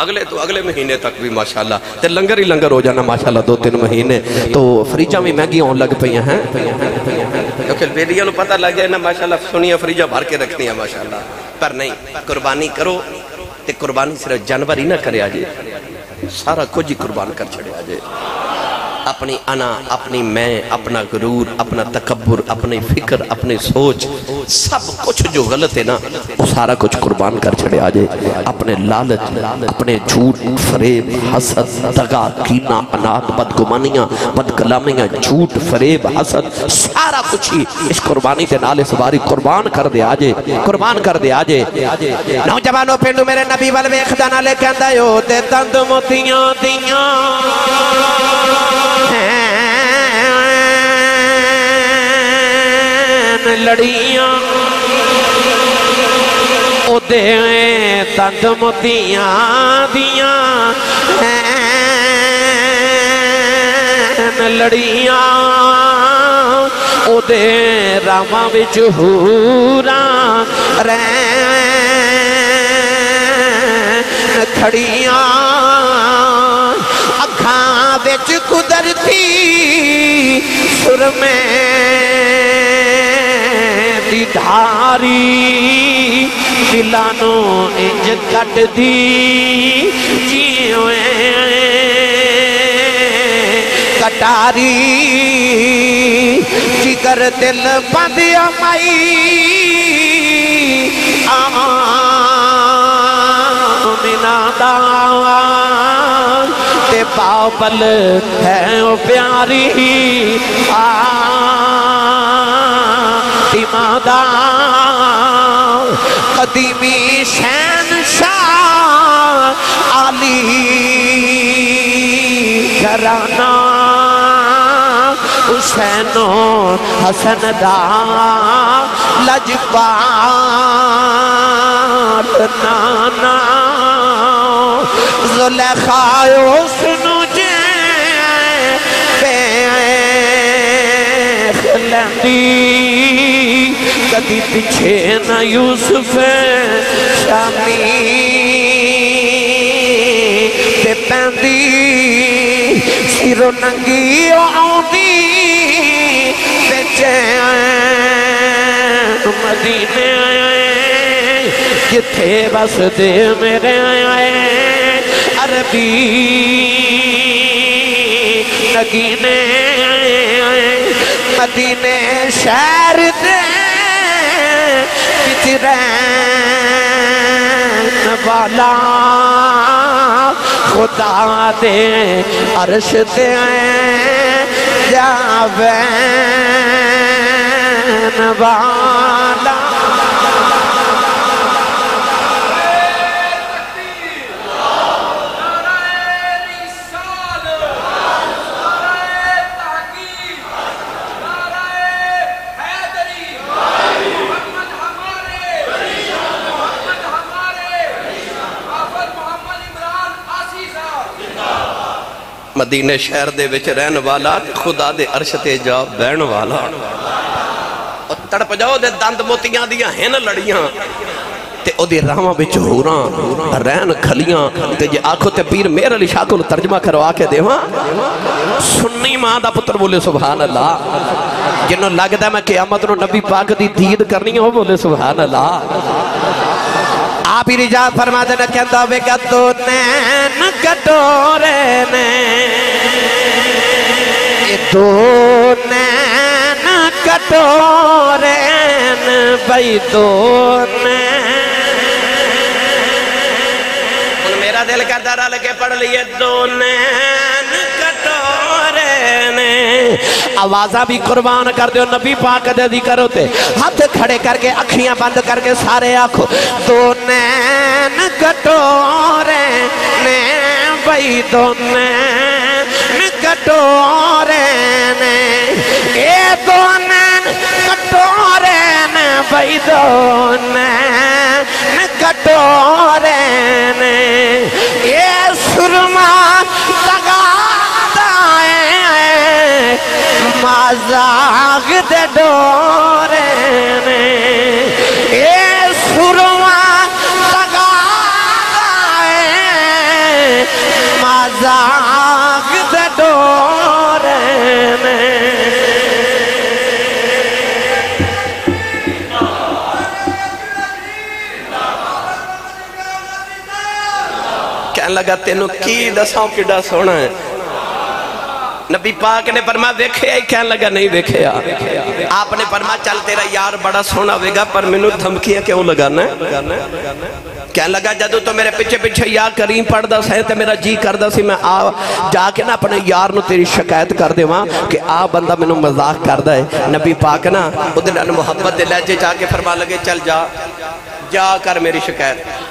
اگلے تو اگلے مہینے تک بھی ماشاءاللہ تے لنگر ہی لنگر ہو جانا ماشاءاللہ 2-3 مہینے تو فریجہ میں مہنگی ہون لگ پئی ہیں کیونکہ بیلیاں نو پتہ لگ گیا نا ماشاءاللہ سنیا فریجہ بھر کے رکھنی ہے ماشاءاللہ، پر نہیں قربانی کرو تے قربانی صرف جانور ہی نہ کرے آجے، سارا کچھ ہی قربان کر چھڑے آجے، اپنی انا، اپنی میں، اپنا غرور، اپنا تکبر، اپنی فکر، اپنی سوچ، سب کچھ جو غلط ہے نا وہ سارا کچھ قربان کر چھڑے آجے، اپنے لالچ، اپنے جھوٹ، فریب، حسد، دغا، کینہ، انات، بدگمانیاں، بدکلامیاں، جھوٹ، فریب، حسد، سارا کچھ ہی اس قربانی کے نالے سواری قربان کر دے آجے، قربان کر دے آجے۔ نوجوانوں پینڈو میرے نبی والوے اخدانہ لے کہندہ یو تے تند موتیاں دیاں لڑیاں دے تند موتیاں دیاں لڑیاں او دے راواں وچ حوراں رہن کھڑیاں اکھاں وچ قدرتی سرمے دی دھاری دلانو انج کٹ دی جیویں کٹاری جگر دل بندیا مائی آمینہ دا تے بابل ہے او پیاری فاطمہ دا قدیمی شہنشاہ علی گھرانہ حسین و حسن دا لجپال نانا زلیخا حسن جے بیخ لیندی کدی پیچھے نہ یوسف شامی تے پیندی سیرو ننگی آؤندی بچین مدینے جتھے بس دے میرے عربی نگینے مدینے شہر دے بچرین والا خدا دے عرش دے جاوین والا مدینے شہر دے وچ رہن والا خدا دے عرش تے جا بہن والا اور تڑپ جاؤ دے دند موتیاں دیاں ہن لڑیاں تے او دی راواں وچ ہوراں رہن کھلیاں تے جے آکھو تے پیر میر علی شاہ کو ترجمہ کروا کے دیواں سنی ماں دا پتر بولے سبحان اللہ جنوں لگدا میں قیامت نو نبی پاک دی دید کرنی ہو بولے سبحان اللہ آپ ہی رجا فرما دینا کہتا ہوئے گا تو نین کٹورے نے تو نین کٹورے نے بھائی تو نین میرا دل کرتا رہا لگے پڑھ لیے تو نین کٹورے نے آوازہ بھی قربان کر دے نبی پاک دے دی کرو تے ہاتھ کھڑے کر کے اکھیاں بند کر کے سارے آنکھو دو نین کٹورے نے بھائی دو نین کٹورے نے اے دو نین کٹورے نے بھائی دو نین کٹورے نے اے سرما لگا مازاغ دے ڈورے نے اے سرما لگا مازاغ دے ڈورے نے کہنے لگا تینوں کی دساؤں کڈا سونا ہے نبی پاک نے فرمایا ویکھے ہی کہنے لگا نہیں ویکھے آپ نے فرمایا چل تیرا یار بڑا سونا ہوگا پر میں نے دھمکیاں کیوں لگانا ہے کہنے لگا جدو تو میرے پیچھے پیچھے یا کریم پڑھ دا سہیں تے میرا جی کر دا سی میں جا کے نا اپنے یار نو تیری شکایت کر دے وہاں کہ بندہ میں نے مذاق کر دا ہے نبی پاک نا ادھر محبت دے لہجے جا کے فرما لگے چل جا کر میری شکایت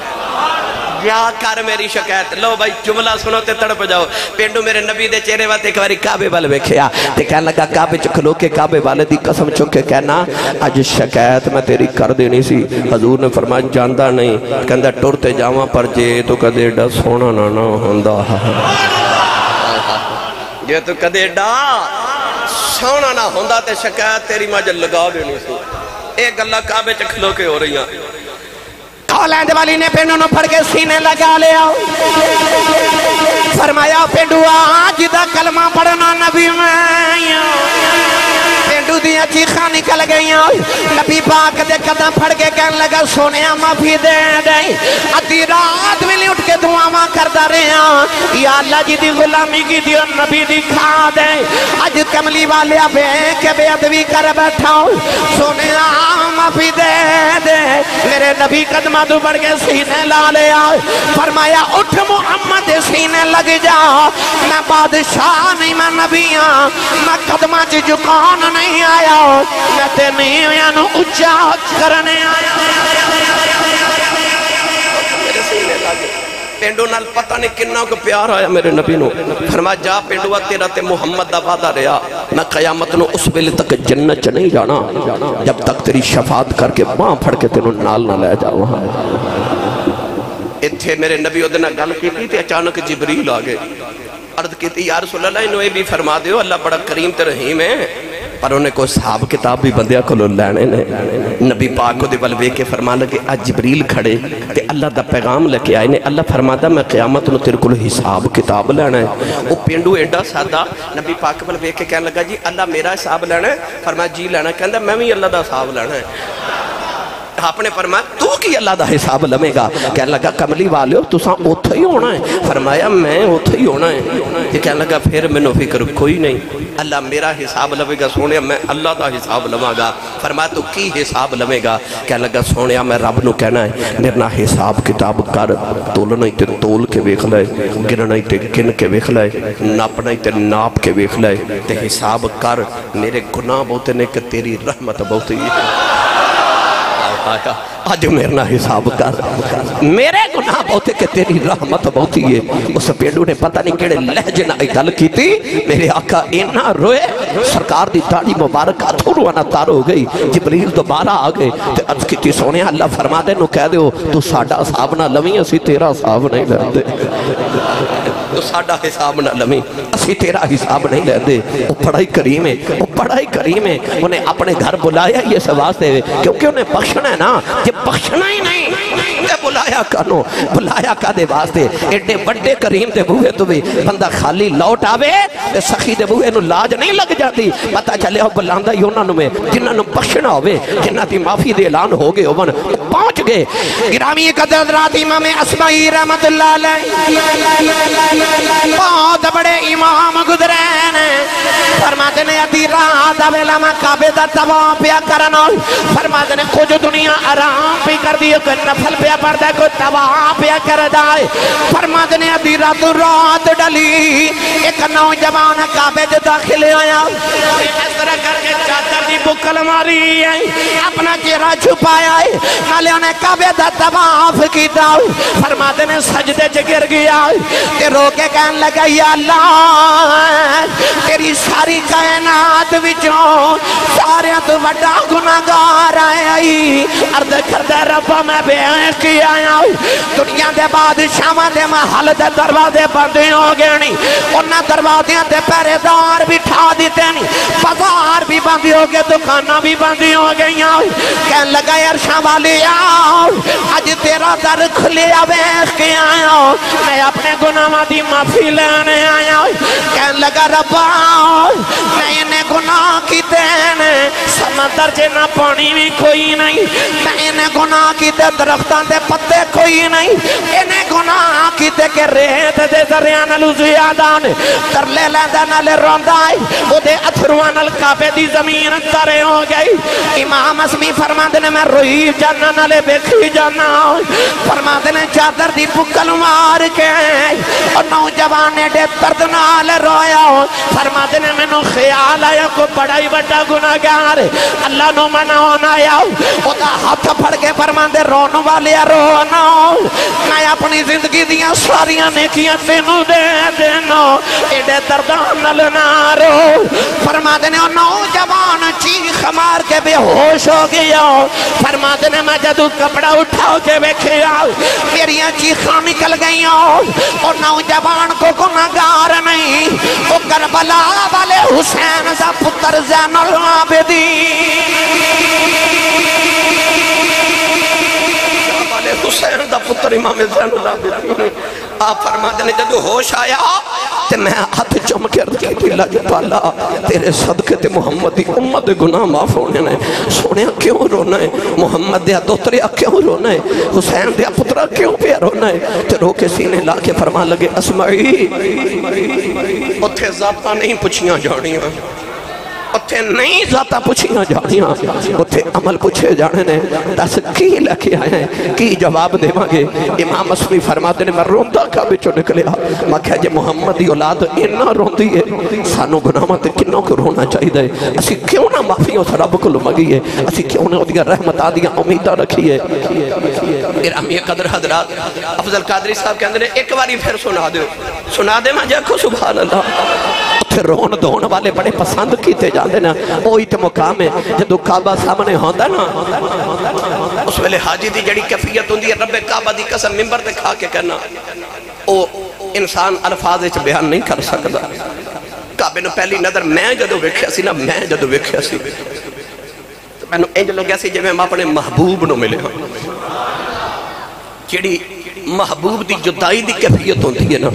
یا کر میری شکایت لو بھائی جملہ سنو تے تڑپ جاؤ پینڈو میرے نبی دے چہرے وقت ایک باری کعبے والے ویکھیا تے کہنے لگا کعبے چ کھلو کے کعبے والے دی قسم چکے کہنا اج شکایت میں تیری کر دینی سی حضور نے فرمایا جاندا نہیں کہندا ٹرتے جاواں پر جے تو کدے ڈا سونا نہ ہوندا جے تو کدے ڈا سونا نہ ہوندا تے شکایت تیری ماں جل لگا دینی سی ایک اللہ کعبے چ کھلو کے ہو رہی ہیں اولاد والی نے پینڈو نو پھڑ کے سینے لگا لیا فرمایا پینڈو آج دا کلمہ پڑھنا نبی میں پینڈو دیا چیخاں نکل گئی نبی پاک دے قدم پھڑ کے کہنے لگا سونیا معافی دے دے ادھی رات میں اٹھ کے دعاواں کردا رہا یا اللہ جی دی غلامی کی دیو نبی دی کھا دے اج کملی والے بے کے بے ادبی کر بیٹھا سونیا معافی دے دے میرے نبی قدمہ تو بڑھ کے سینے لا لیا فرمایا اٹھ محمد سینے لگ جا میں بادشاہ نہیں میں نبی ہاں میں قدمہ چ جھکان نہیں آیا میں تے نہیں نو اچا کرنے آیا میرے سینے لگے پینڈو نال پتہ نہیں کنہ کو پیار آیا میرے نبی نو فرمایا جا پینڈو تیرا تے محمد دا وعدہ رہا میں قیامت نو اس ویلے تک جنت چ نہیں جانا جب تک تیری شفاعت کر کے باں پھڑ کے تینوں نال نہ لے جاؤں اتھے میرے نبی ادھنا گل کی تھی اچانک جبریل آگے عرض کی تھی یا رسول اللہ انہوں بھی فرما دیو اللہ بڑا کریم تے رحیم ہے پر انہیں کوئی صحاب کتاب بھی بندیا کو لینے نے نبی پاک کو دے بلوے کے فرما لگے آج جبریل کھڑے تے اللہ دا پیغام لکے آئے نے اللہ فرما دا میں قیامت نو تیرے کو حساب کتاب لینا ہے وہ پینڈو ایڈا سادہ نبی پاک بلوے کے کہنے لگا جی اللہ میرا حساب لینا ہے فرمایا جی لینا ہے کہنے میں بھی اللہ دا حساب لینا ہے آپ نے فرمایا تو کی اللہ دا حساب لمے گا کہنے لگا کملی والے ہو تساں اوتھا ہی ہونا ہے فرمایا میں اوتھا ہی ہونا ہے یہ کہنے لگا پھر میں نو فکر کوئی نہیں اللہ میرا حساب لمے گا سونے میں اللہ دا حساب لما گا فرمایا تو کی حساب لمے گا کہنے لگا سونے میں رب نو کہنا ہے میرا حساب کتاب کر تولنا ہی تے تول کے ویکھ لائے گننا ہی تے گن کے ویکھ لائے ناپنا ہی تے ناپ کے ویکھ لائے تے حساب کر میرے گناہ بہتے نے کہ تیری رحمت بہت ہی آج میرنا حساب کر میرے گناہ بہتے کہ تیری رحمت بہت ہی ہے اس پیڑو نے پتہ نہیں کیڑے لہجے نہ گل کی تھی میرے آقا اینا روئے سرکار دی داڑھی مبارک ہاتھوں روانا تار ہو گئی جبریل دوبارہ آگئے تے عرض کی تھی سونے اللہ فرما دے نو کہہ دے ہو تو ساڑھا حساب نہ لویں اسی تیرا حساب نہیں لے دے تو ساڑھا حساب نہ لویں اسی تیرا حساب نہیں لے دے وہ پڑھائی کریم ہے وہ پڑھائی کریم ہے انہیں اپنے گھر بلایا یہ سواستے ہوئے کیونکہ انہیں بخشنا ہے نا یہ بخشنا ہی نہیں بلایا کنو بلایا کا دے واسطے ایڈے بڑے کریم دے بوئے تو بھی بندہ خالی لوٹ آوے سخی دے بوئے نو لاج نہیں لگ جاتی پتہ چلے ہو بلاندہ یونہ نو میں جنہ نو بخشنا ہوئے جنہ دی معافی دے اعلان ہو گئے ہون پہنچ گئے گرامی قدر حضرات امام اسماعی رحمت اللہ علیہ بہت بڑے امام گزرین فرماتے نے ادھی رات آویلا میں کعبے دا تواں پیا کرنا فرماتے نے کچھ دنیا آرام پہ کر دیئے کوئی نفل پیا پڑھ دے کوئی تواں پیا کر دائے فرماتے نے ادھی رات ڈلی ایک نوجوان کعبے جو داخل آیا اس طرح کر کے چادر دی بکل ماری ہے اپنا چہرہ چھپایا ہے نالے انہیں کعبے دا تواں کی داؤ فرماتے نے سجدے چگر گیا کہ رو کے کہنے لگا یا اللہ تیری ساری کائنات وچوں سارے تو بڑا گناہگار آئی عرض کردے ربا میں بے کی آیا دنیا دے بادشاہاں دے محل دے دروازے بندے ہو گئے نہیں انہاں دروازیاں دے پہرے دار بھی ٹھا دیتے نہیں بازار بھی بندی ہو گئے دکانہ بھی بندی ہو گئی کہنے لگا عرشاں والی آؤ آج تیرا در کھلے بیٹھ کے آیا میں اپنے گناہ دی معافی لینے آیا کہنے لگا ربا میں انہیں گناہ کی دینے سمندر جنہ پانی بھی کوئی نہیں میں انہیں گناہ کی دے درختان دے پتے کوئی نہیں انہیں گناہ کی دے کہ ریت دے ذریعان الوزیادان تر لے لیندہ نالے روندائی وہ دے اتھروان القابے دی زمین ترے ہو گئی امام اسمی فرما دینے میں روئی جانا نالے بیکھی جانا فرما دینے چادر دی بکل مار کے اور نوجوانے دے درد نالے رویا فرما دینے میں نو خیال آیا کو بڑائی بڑا گناہگار اللہ نو مناون آیا او دا ہاتھ پھڑ کے فرماندے رون والے رو نا میں اپنی زندگی دیاں ساریاں نیکیاں تینوں دے دینا ایڈے دردان نال نہ رو فرماندے نے نوجوان چیخ مار کے بے ہوش ہو گیا فرماندے نے میں جدو کپڑا اٹھا کے ویکھیا میریاں چیخاں نکل گئیاں اور نوجوان کو گناہگار نہیں وہ کربلا والے حسین دا پتر زین العابدین حسین دا پتر امام زین العابدین آپ فرماتے ہیں جدو ہوش آیا تے میں ہاتھ چم کے عرض کی اللہ جو پالا تیرے صدقے تے محمد دی امت گناہ معاف ہونے نے سونے کیوں رونا ہے محمد دیا دوتریا کیوں رونا ہے حسین دیا پترہ کیوں پہ رونا ہے تے رو کے سینے لا کے فرما لگے اسمعی اتھے ذاتہ نہیں پوچھیاں جانیاں اتھے نہیں ذاتہ پوچھیاں جانیاں اتھے عمل پوچھے جانے نے دس کی لکھے آئے ہیں کی جواب دے مانگے امام مسمی فرماتے نے میں روندہ کا بچو نکلیا میں کہا جے محمد دی اولاد انہا روندی ہے سانو گناہمت کنوں کو رونا چاہی دے اسی کیوں نہ معافیوں سے رب کو لمگی ہے اسی کیوں نہ دیا رحمت آدیا امیدہ رکھی ہے ارامی قدر حضرات افضل قادری صاحب کے اندر ایک باری پھر سنا دے میں جاکو سبحان اللہ اتھے رون دون والے بڑے پسند کیتے جاندے نا اوہی تے مقام ہے جدو کعبہ سامنے ہوندہ نا اس ویلے حاجی دی جڑی کیفیت ہوندی ہے رب کعبہ دی قسم منبر تے کھا کے کہنا او انسان الفاظ وچ بیان نہیں کر سکدا کعبے نو پہلی نظر میں جدو ویکھیا سی نا میں جدو ویکھیا سی میں نو انج لگیا سی جے میں اپنے محبوب نو ملے ہاں جڑی محبوب دی جدائی دی کیفیت ہوندی ہے نا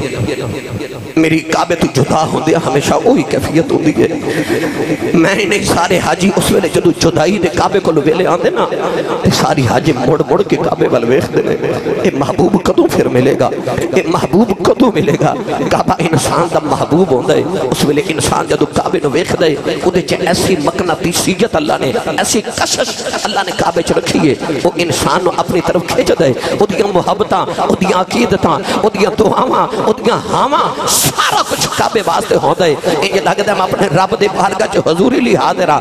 میری کعبے تو جدا ہوندی ہے ہمیشہ وہی کیفیت ہوندی ہے میں نہیں سارے حاجی اس ویلے جدو جدائی دے کعبے کو ویلے آندے نا ساری حاجی مڑ مڑ کے کعبے وال ویکھ دے اے محبوب کدوں پھر ملے گا اے محبوب کدوں ملے گا کعبہ انسان دا محبوب ہوندا ہے اس ویلے انسان جدو کعبے نو ویکھ دے اودے چ ایسی مقناطیسیت اللہ نے ایسی کشش اللہ نے کعبے چ رکھی ہے وہ انسان نو اپنی طرف کھینچ دے اودیاں محبتاں اودیاں عقیدتاں اودیاں دعاواں اودیاں ہاواں سارا کچھ کعبے واسطے ہوندہ ہے یہ لگتا ہے میں اپنے رب دے بارگاہ چ حضوری لی حاضرہ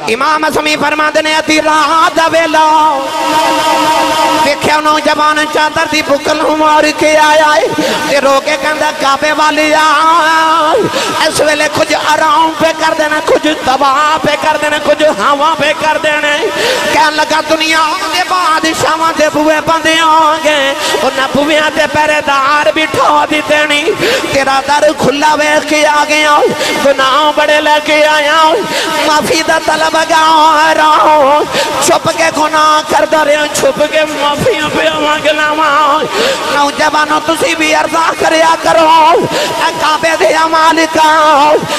امام اسمی فرماندے نے ادھی رات دا ویلا دیکھیا نوجوان چادر دی بکل مار کے آیا ہے تے رو کے کہندا کعبے والی آ اس ویلے کچھ آرام پہ کر دینا کچھ تباہ پہ کر دینا کچھ ہوا پہ کر دینا کہن لگا دنیا دے بادشاہاں دے بوئے بندے ہوں گے انہاں بوئیاں دے پہرے دار بٹھا دی دینی تیرا در کھلا ویکھ کے آ گیا گناہ بڑے لے کے آیا معافی دا طلب گا رہا ہوں چھپ کے گناہ کر دے رہے چھپ کے معافی پہ مانگنا نوجوانوں تسی بھی ارزا کریا کرو اے کعبے دے مالکا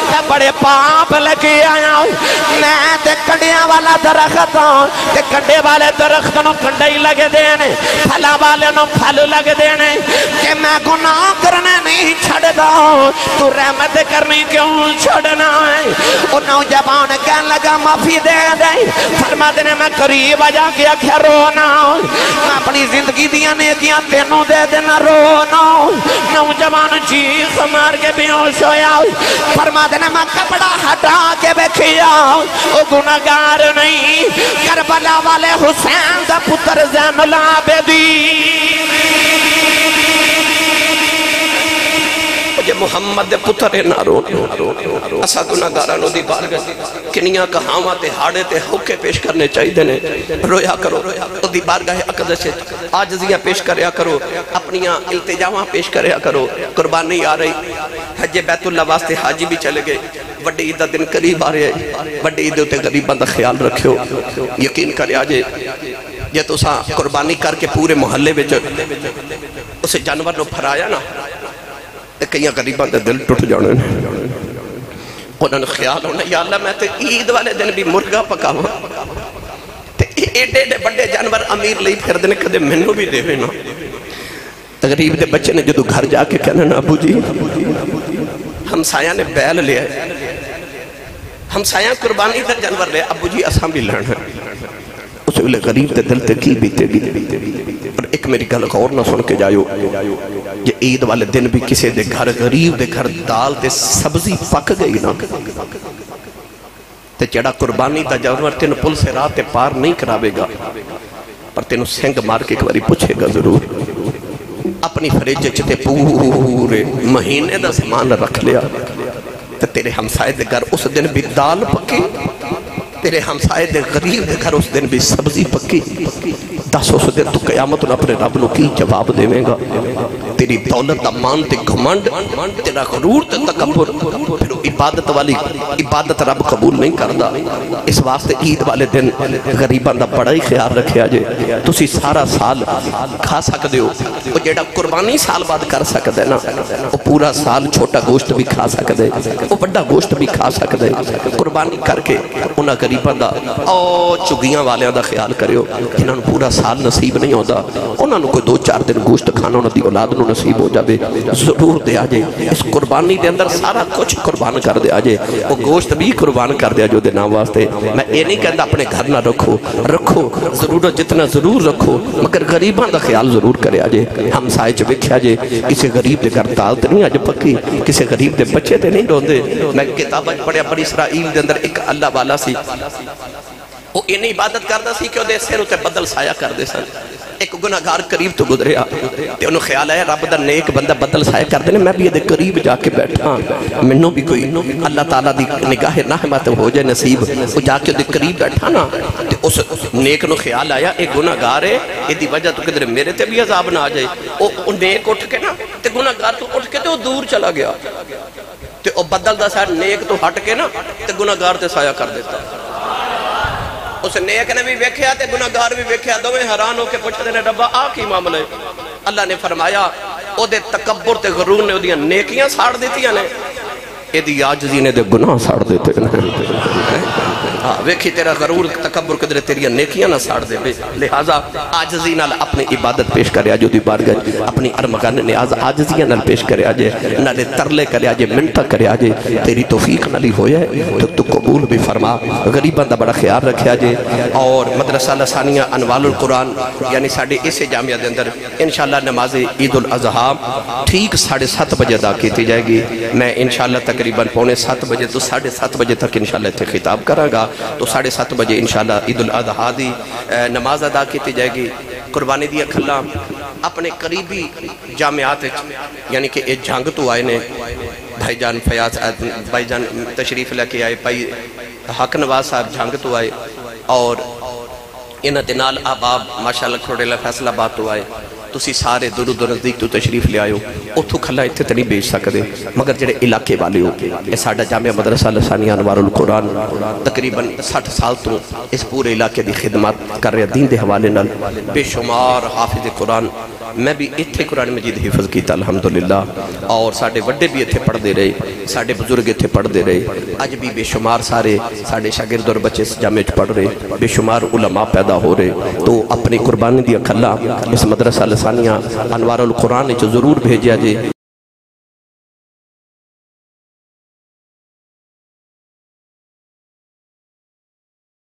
اے بڑے پاپ لے کے آیا میں تے کنڈیاں والا درخت تے کنڈے والے درخت نو کنڈے ہی لگے دینے پھلا والے نو پھل لگے دینے کہ میں گناہ کرنے نہیں چھڑ دا تو رحمت کرنی کیوں چھڑنا ہے اور نوجوان کہن لگا معافی دے دے فرما دینے میں قریب آجا کیا کیا رونا میں اپنی زندگی دیا نیکیاں تینوں دے دینا رونا نوجوان چیخ مار کے بیوش ہویا فرما دینے میں کپڑا ہٹا کے بیکھیا وہ گناہگار نہیں کربلا والے حسین دا پتر زین العابدین مجھے محمد دے پتر نہ رو اسا گناہگارانوں دی بارگاہ کنیاں کہاواں تے ہاڑے تے حکے پیش کرنے چاہی دینے رویا کرو دی بارگاہ اقدس سے عاجزیاں پیش کریا کرو اپنیاں التجاواں پیش کریا کرو قربانی آ رہی حج بیت اللہ واسطے حاجی بھی چلے گئے وڈی عید دا دن قریب آ رہے ہیں وڈی عید تے غریباں دا خیال رکھو یقین کریا جے تو سا قربانی کر کے پورے محلے وچ اسے جانور نو پھرایا نا کئی غریبان دے دل ٹوٹ جانے انہوں نے خیال ہونا یا اللہ میں تے عید والے دن بھی مرگا پکاواں تے ایڈے ایڈے بڑے جانور امیر لئی پھر دن کدے منو بھی دے نا غریب دے بچے نے جدو گھر جا کے کہنا نا ابو جی ہمسایہ نے بیل لیا ہے ہمسایہ قربانی دا جانور لیا ابو جی اساں بھی لینا اس ویلے غریب دے دل تے کی بیتے گی اور ایک میری گل غور نہ سن کے جائیو یہ عید والے دن بھی کسی دے گھر غریب دے گھر دال دے سبزی پک گئی نا تے جڑا قربانی دا جانور تینو پل سے راہ تے پار نہیں کراوے گا، پر تینو سنگ مار کے ایک باری پوچھے گا ضرور۔ اپنی فریج چتے پورے مہینے دا سامان رکھ لیا، تے تیرے ہمسائے دے گھر اس دن بھی دال پکی، تیرے ہمسائے دے غریب دے گھر اس دن بھی سبزی پکی، دس اس دن تو قیامت نہ اپنے رب نو کی جواب دے میں گا؟ تیری دولت دا مان تے گھمنڈ، تیرا غرور تے تکبر، پھر عبادت والی عبادت رب قبول نہیں کردا۔ اس واسطے عید والے دن غریبان دا بڑا ہی خیال رکھیا جے۔ تسی سارا سال کھا سکدے ہو، وہ جیڑا قربانی سال بعد کر سکدے نا، وہ پورا سال چھوٹا گوشت بھی کھا سکدے، وہ بڑا گوشت بھی کھا سکدے۔ قربانی کر کے انہاں غریبان دا چگیاں والیاں دا خیال کریو، جنہاں نوں پورا سال نصیب نہیں ہوتا، انہاں نوں کوئی 2-4 دن گوشت کھانا انہاں دی اولاد نوں نصیب ہو جاوے، ضرور دے آجے۔ اس قربانی دے اندر سارا کچھ قربان کر دے آجے، وہ گوشت بھی قربان کر دے جو دے نام واسطے۔ میں یہ نہیں کہتا اپنے گھر نہ رکھو ضرورت جتنا ضرور رکھو، مگر غریباں دا خیال ضرور کرے آجے۔ ہم سائے چ ویکھیا جے کسی غریب دے گھر دال تے نہیں اج پکی، کسی غریب دے بچے تے نہیں روندے۔ میں کتاب پڑھیا بنی اسرائیل دے اندر ایک اللہ والا سی، وہ انہیں عبادت کردا سی کہ وہ دے سر تے بدل سایہ کر دے سن۔ ایک گناہگار قریب تو گزریا تے انہوں خیال آیا رب دا نیک بندہ بدل سایہ کر دینے، میں بھی یہ دے قریب جا کے بیٹھا، منوں بھی کوئی اللہ تعالیٰ دی نگاہ رحمت ہو جائے نصیب، وہ جا کے دے قریب بیٹھا نا، تے اس نیک نو خیال آیا ایک گناہگار ہے، یہ دی وجہ تو کدھر میرے تے بھی عذاب نہ آ جائے۔ وہ نیک اٹھ کے نا تے گناہگار تو اٹھ کے تے وہ دور چلا گیا، تے وہ بدل دا سایہ نیک تو ہٹ کے نا تے گناہگار تے سایہ کر دیتا۔ اس نیک نے بھی ویکھیا تے گناہگار بھی ویکھیا، دوویں حیران ہو کے پوچھدے نے ربا آ کی معاملہ ہے؟ اللہ نے فرمایا او دے تکبر تے غرور نے اودیاں نیکیاں ساڑ دیتیاں نے، اے دی عاجزی نے دے گناہ ساڑ دیتے نے۔ ویکھی تیرا غرور تکبر قدر تیریاں نیکیاں نہ ساڑ دے، لہذا عاجزی نال اپنی عبادت پیش کرے آجو دی بارگاہ، اپنی ارمغان نیاز عاجزیاں نال پیش کرے آجے، نالے ترلے کرے آجے، منتہ کرے آجے، تیری توفیق نالی ہویا ہے تو قبول بھی فرما۔ غریبان دا بڑا خیال رکھے آجے، اور مدرسہ لسانیہ انوال القرآن یعنی ساڑھے اسے جامعہ دے اندر انشاءاللہ نماز عید الاضحیٰ ٹھیک 7:30 بجے ادا کی جائے گی۔ میں انشاءاللہ تقریباً 6:45 بجے تو 7:30 بجے تک انشاءاللہ اتنے خطاب کراں گا، تو 7:30 بجے انشاءاللہ عید الاضحیٰ دی نماز ادا کی جائے گی۔ قربانی دیا کھلا اپنے قریبی جامعات یعنی کہ ایک جھنگ تو آئے نے، بھائی جان فیاض بھائی جان تشریف لے کے آئے، بھائی حق نواز صاحب جھنگ تو آئے، اور انہ دنال آباب ماشاءاللہ کھوڑے فیصلہ بات تو آئے، تسی سارے دور دور نزدیک تو تشریف لے آئے ہو، اتھو کھلا اتھے تو نہیں بیچ سکتے، مگر جڑے علاقے والے ہو یہ ساڑھا جامعہ مدرسہ لسانیہ انوار القرآن تقریباً 60 سال تو اس پورے علاقے دی خدمات کر رہے دین دے حوالے نال، بے شمار حافظ قرآن، میں بھی اتھے قرآن مجید حفظ کیتا الحمدللہ، اور ساڑھے وڈے بھی اتھے پڑھ دے رہے، ساڑھے بزرگ اتھے پڑھ دے رہے، آج بھی بے شمار سارے ساڑھے شاگرد اور بچے اس جامعہ پڑھ رہے، بے شمار علماء پیدا ہو رہے، تو اپنی قربانی دیا کھلا اس مدرسہ لسانیہ انوار القرآن ضرور بھیجیا جے۔